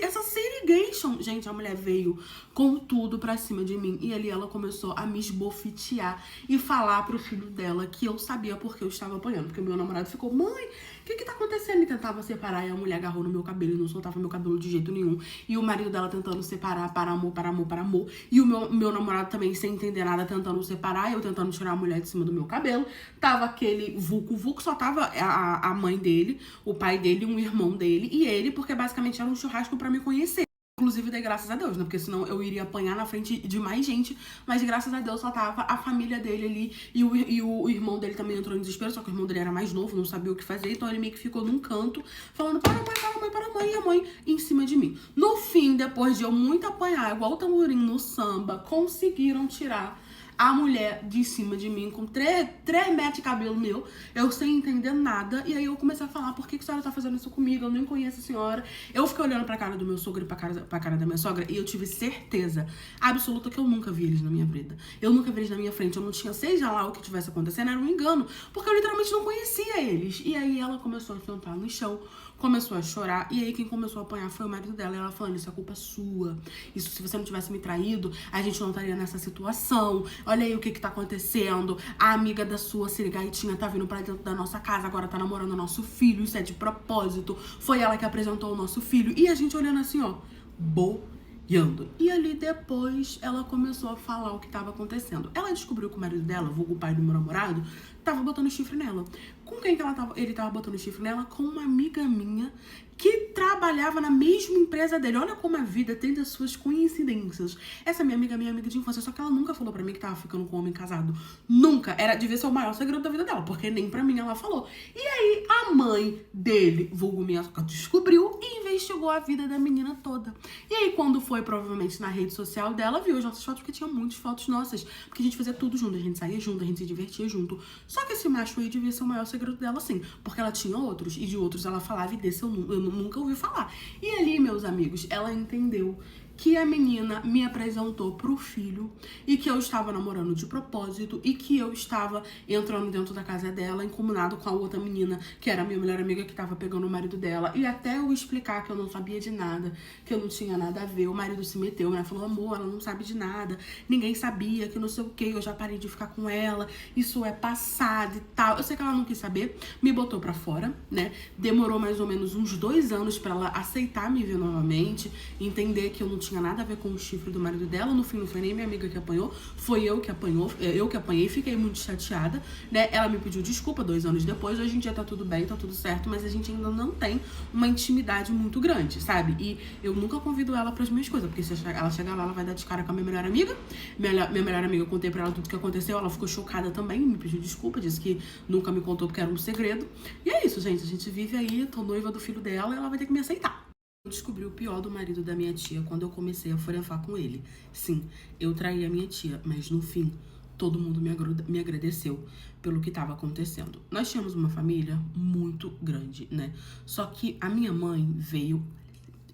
essa Sirigation? Gente, a mulher veio com tudo pra cima de mim. E ali ela começou a me esbofetear e falar pro filho dela que eu sabia porque eu estava apanhando. Porque o meu namorado ficou, mãe, o que tá acontecendo? E tentava separar, e a mulher agarrou no meu cabelo e não soltava meu cabelo de jeito nenhum. E o marido dela tentando separar, para amor, para amor, para amor. E o meu namorado também, sem entender nada, tentando separar, eu tentando tirar a mulher de cima do meu cabelo. Tava aquele vulco, só tava a mãe dele, o pai dele, um irmão dele e ele, porque basicamente era um churrasco pra me conhecer. Inclusive, dei graças a Deus, né? Porque senão eu iria apanhar na frente de mais gente. Mas graças a Deus só tava a família dele ali. E o irmão dele também entrou em desespero. Só que o irmão dele era mais novo, não sabia o que fazer. Então ele meio que ficou num canto, falando para a mãe, para a mãe, para a mãe. E a mãe em cima de mim. No fim, depois de eu muito apanhar, igual o tamborim no samba, conseguiram tirar a mulher de cima de mim com 3 metros de cabelo meu, eu sem entender nada. E aí eu comecei a falar, por que a senhora tá fazendo isso comigo? Eu nem conheço a senhora. Eu fiquei olhando pra cara do meu sogro e pra cara da minha sogra, e eu tive certeza absoluta que eu nunca vi eles na minha vida. Eu nunca vi eles na minha frente. Eu não tinha, seja lá o que tivesse acontecendo, era um engano, porque eu literalmente não conhecia eles. E aí ela começou a sentar no chão, começou a chorar, e aí quem começou a apanhar foi o marido dela. E ela falando, isso é culpa sua, isso, se você não tivesse me traído, a gente não estaria nessa situação. Olha aí o que tá acontecendo, a amiga da sua Sirigaitinha tá vindo pra dentro da nossa casa, agora tá namorando o nosso filho, isso é de propósito, foi ela que apresentou o nosso filho. E a gente olhando assim, ó, boiando. E ali depois ela começou a falar o que tava acontecendo. Ela descobriu que o marido dela, vulgo o pai do meu namorado, tava botando chifre nela. Com quem que ele tava botando chifre nela? Com uma amiga minha que trabalhava na mesma empresa dele. Olha como a vida tem das suas coincidências. Essa minha amiga de infância, só que ela nunca falou pra mim que tava ficando com um homem casado. Nunca. Devia ser o maior segredo da vida dela, porque nem pra mim ela falou. E aí a mãe dele, vulgo minha sogra, descobriu e investigou a vida da menina toda. E aí quando foi provavelmente na rede social dela, viu as nossas fotos, porque tinha muitas fotos nossas, porque a gente fazia tudo junto, a gente saía junto, a gente se divertia junto. Só que esse macho aí devia ser o maior segredo dela, sim, porque ela tinha outros, e de outros ela falava, e desse eu nunca ouvi falar. E ali, meus amigos, ela entendeu que a menina me apresentou pro filho e que eu estava namorando de propósito e que eu estava entrando dentro da casa dela, incomunado com a outra menina, que era a minha melhor amiga, que estava pegando o marido dela. E até eu explicar que eu não sabia de nada, que eu não tinha nada a ver, o marido se meteu, né? Falou, amor, ela não sabe de nada, ninguém sabia, que não sei o que, eu já parei de ficar com ela, isso é passado e tal. Eu sei que ela não quis saber, me botou pra fora, né? Demorou mais ou menos uns 2 anos pra ela aceitar me ver novamente, entender que eu não tinha nada a ver com o chifre do marido dela. No fim, não foi nem minha amiga que apanhou, foi eu que apanhei, fiquei muito chateada, né? Ela me pediu desculpa 2 anos depois, hoje em dia tá tudo bem, tá tudo certo, mas a gente ainda não tem uma intimidade muito grande, sabe? E eu nunca convido ela pras minhas coisas, porque se ela chegar lá, ela vai dar de cara com a minha melhor amiga. Minha melhor amiga, eu contei pra ela tudo que aconteceu, ela ficou chocada também, me pediu desculpa, disse que nunca me contou porque era um segredo. E é isso, gente, a gente vive aí, tô noiva do filho dela e ela vai ter que me aceitar. Eu descobri o pior do marido da minha tia quando eu comecei a forenfar com ele. Sim, eu traí a minha tia, mas no fim, todo mundo me agradeceu pelo que estava acontecendo. Nós tínhamos uma família muito grande, né? Só que a minha mãe veio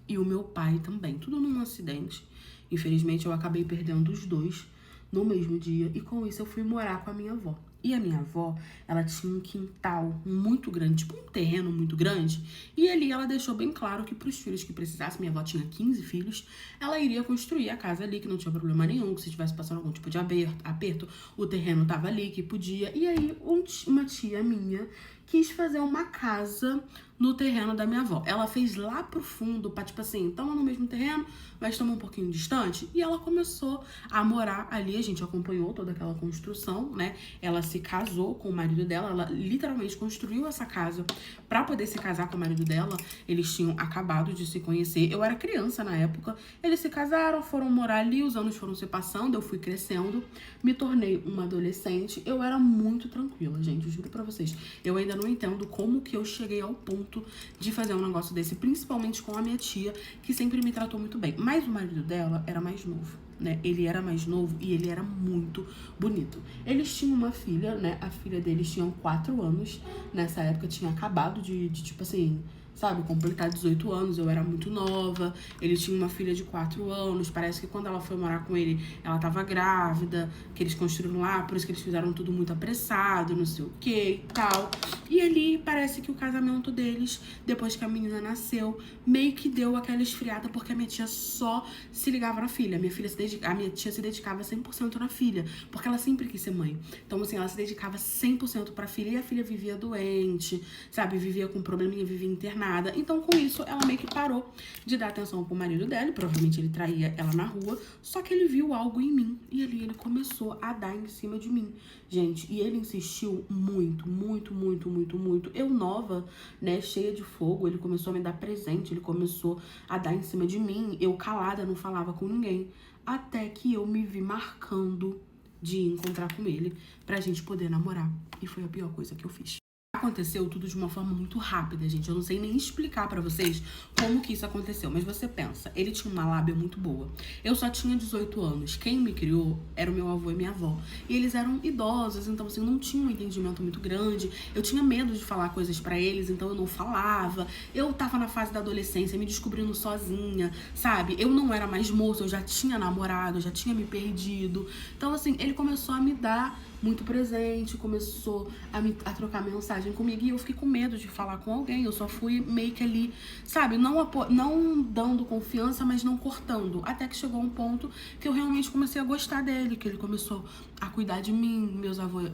e o meu pai também, tudo num acidente. Infelizmente, eu acabei perdendo os dois no mesmo dia e com isso eu fui morar com a minha avó. E a minha avó, ela tinha um quintal muito grande, tipo um terreno muito grande. E ali ela deixou bem claro que pros filhos que precisassem, minha avó tinha 15 filhos, ela iria construir a casa ali, que não tinha problema nenhum, que se estivesse passando algum tipo de aperto, o terreno tava ali, que podia. E aí uma tia minha quis fazer uma casa no terreno da minha avó. Ela fez lá pro fundo, pra tipo assim, estamos no mesmo terreno, mas estamos um pouquinho distante. E ela começou a morar ali, a gente acompanhou toda aquela construção, né? Ela se casou com o marido dela, ela literalmente construiu essa casa pra poder se casar com o marido dela. Eles tinham acabado de se conhecer, eu era criança na época. Eles se casaram, foram morar ali, os anos foram se passando, eu fui crescendo, me tornei uma adolescente. Eu era muito tranquila, gente, juro pra vocês. Eu ainda não entendo como que eu cheguei ao ponto de fazer um negócio desse, principalmente com a minha tia, que sempre me tratou muito bem. Mas o marido dela era mais novo, né? Ele era mais novo e ele era muito bonito. Eles tinham uma filha, né? A filha deles tinha 4 anos. Nessa época tinha acabado de tipo assim, sabe, completar 18 anos, eu era muito nova. Ele tinha uma filha de 4 anos. Parece que quando ela foi morar com ele, ela tava grávida, que eles construíram lá, por isso que eles fizeram tudo muito apressado, não sei o que e tal. E ali parece que o casamento deles, depois que a menina nasceu, meio que deu aquela esfriada, porque a minha tia só se ligava na filha. A minha tia se dedicava 100% na filha, porque ela sempre quis ser mãe. Então, assim, ela se dedicava 100% pra filha, e a filha vivia doente, sabe? Vivia com probleminha, vivia internada. Então, com isso, ela meio que parou de dar atenção pro marido dela, e provavelmente ele traía ela na rua, só que ele viu algo em mim, e ali ele começou a dar em cima de mim, gente. E ele insistiu muito, muito, muito, muito, muito. Eu nova, né, cheia de fogo, ele começou a me dar presente, ele começou a dar em cima de mim. Eu calada, não falava com ninguém, até que eu me vi marcando de encontrar com ele pra gente poder namorar. E foi a pior coisa que eu fiz. Aconteceu tudo de uma forma muito rápida, gente. Eu não sei nem explicar pra vocês como que isso aconteceu. Mas você pensa, ele tinha uma lábia muito boa. Eu só tinha 18 anos. Quem me criou era o meu avô e minha avó. E eles eram idosos, então assim, eu não tinha um entendimento muito grande. Eu tinha medo de falar coisas pra eles, então eu não falava. Eu tava na fase da adolescência, me descobrindo sozinha, sabe? Eu não era mais moça, eu já tinha namorado, eu já tinha me perdido. Então assim, ele começou a me dar muito presente, começou a trocar mensagem comigo, e eu fiquei com medo de falar com alguém. Eu só fui meio que ali, sabe, não dando confiança, mas não cortando, até que chegou um ponto que eu realmente comecei a gostar dele, que ele começou a cuidar de mim.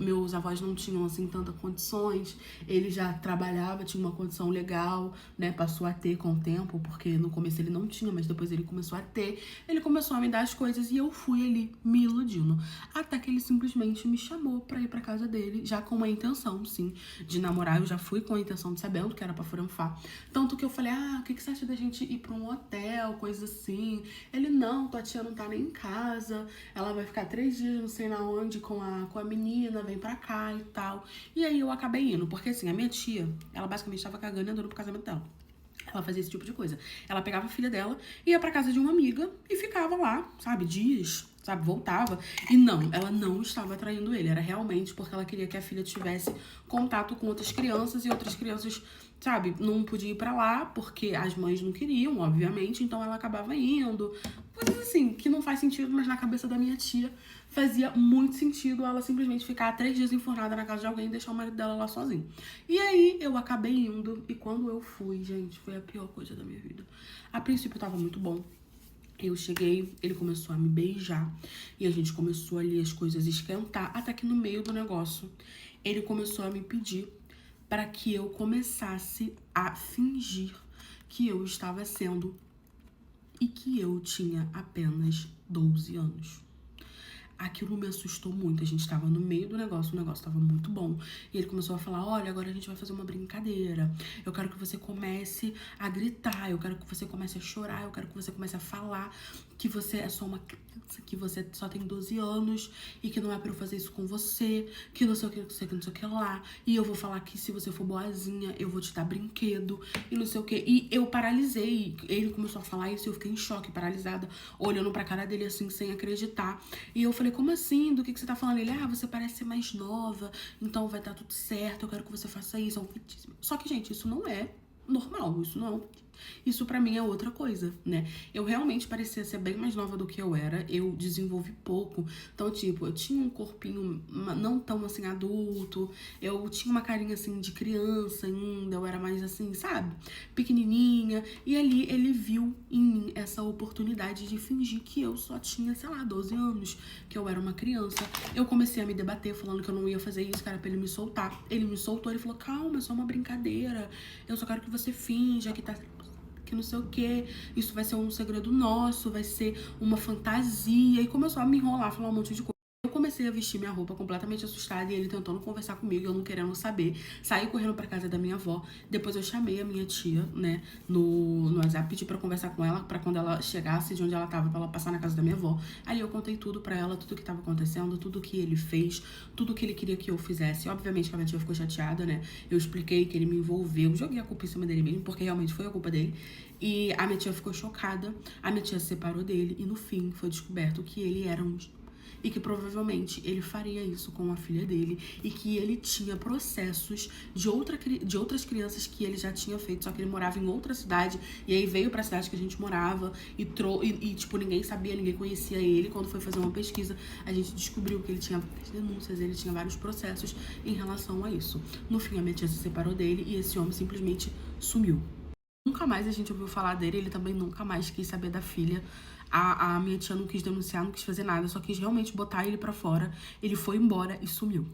Meus avós não tinham, assim, tantas condições, ele já trabalhava, tinha uma condição legal, né, passou a ter com o tempo, porque no começo ele não tinha, mas depois ele começou a ter. Ele começou a me dar as coisas, e eu fui ali me iludindo, até que ele simplesmente me chamou pra ir pra casa dele, já com uma intenção, sim, de namorar. Eu já fui com a intenção de sabendo que era pra furanfar. Tanto que eu falei, o que você acha da gente ir pra um hotel, coisa assim? Ele, não, tua tia não tá nem em casa, ela vai ficar 3 dias, não sei na onde, com a menina, vem pra cá e tal. E aí eu acabei indo, porque assim, a minha tia, ela basicamente tava cagando e andando pro casamento dela. Ela fazia esse tipo de coisa. Ela pegava a filha dela, ia pra casa de uma amiga e ficava lá, sabe, dias, sabe, voltava. E não, ela não estava traindo ele. Era realmente porque ela queria que a filha tivesse contato com outras crianças, e outras crianças, sabe, não podia ir pra lá porque as mães não queriam, obviamente. Então ela acabava indo. Coisas assim, que não faz sentido, mas na cabeça da minha tia fazia muito sentido ela simplesmente ficar 3 dias enfornada na casa de alguém e deixar o marido dela lá sozinho. E aí eu acabei indo, e quando eu fui, gente, foi a pior coisa da minha vida. A princípio tava muito bom. Eu cheguei, ele começou a me beijar, e a gente começou ali as coisas a esquentar, até que no meio do negócio ele começou a me pedir para que eu começasse a fingir que eu estava sendo, e que eu tinha apenas 12 anos. Aquilo me assustou muito. A gente tava no meio do negócio, o negócio tava muito bom. E ele começou a falar, olha, agora a gente vai fazer uma brincadeira. Eu quero que você comece a gritar, eu quero que você comece a chorar, eu quero que você comece a falar que você é só uma criança, que você só tem 12 anos e que não é pra eu fazer isso com você, que não sei o que, não sei o que, não sei o que lá. E eu vou falar que se você for boazinha, eu vou te dar brinquedo e não sei o que. E eu paralisei. Ele começou a falar isso e eu fiquei em choque, paralisada, olhando pra cara dele assim, sem acreditar. E eu falei, como assim? Do que você tá falando? Ele, você parece ser mais nova, então vai dar tudo certo, eu quero que você faça isso. Só que, gente, isso não é normal, isso não Isso pra mim é outra coisa, né? Eu realmente parecia ser bem mais nova do que eu era, eu desenvolvi pouco. Então, tipo, eu tinha um corpinho não tão assim adulto, eu tinha uma carinha assim de criança ainda, eu era mais assim, sabe? Pequenininha. E ali ele viu em mim essa oportunidade de fingir que eu só tinha, sei lá, 12 anos, que eu era uma criança. Eu comecei a me debater falando que eu não ia fazer isso, cara, pra ele me soltar. Ele me soltou, ele falou: calma, é só uma brincadeira. Eu só quero que você finja que não sei o que, isso vai ser um segredo nosso, vai ser uma fantasia. E começou a me enrolar, falar um monte de coisa. Eu comecei a vestir minha roupa completamente assustada e ele tentando conversar comigo, eu não querendo saber. Saí correndo pra casa da minha avó. Depois eu chamei a minha tia, né, no WhatsApp, pedi pra conversar com ela, pra quando ela chegasse de onde ela tava, pra ela passar na casa da minha avó. Ali eu contei tudo pra ela, tudo que tava acontecendo, tudo que ele fez, tudo que ele queria que eu fizesse. Obviamente que a minha tia ficou chateada, né? Eu expliquei que ele me envolveu, joguei a culpa em cima dele mesmo, porque realmente foi a culpa dele. E a minha tia ficou chocada, a minha tia se separou dele e no fim foi descoberto que ele era um e que provavelmente ele faria isso com a filha dele e que ele tinha processos de outras crianças que ele já tinha feito, só que ele morava em outra cidade e aí veio pra cidade que a gente morava e tipo, ninguém sabia, ninguém conhecia ele. Quando foi fazer uma pesquisa, a gente descobriu que ele tinha várias denúncias, ele tinha vários processos em relação a isso. No fim, a minha tia se separou dele e esse homem simplesmente sumiu. Nunca mais a gente ouviu falar dele, ele também nunca mais quis saber da filha. A minha tia não quis denunciar, não quis fazer nada, só quis realmente botar ele pra fora. Ele foi embora e sumiu.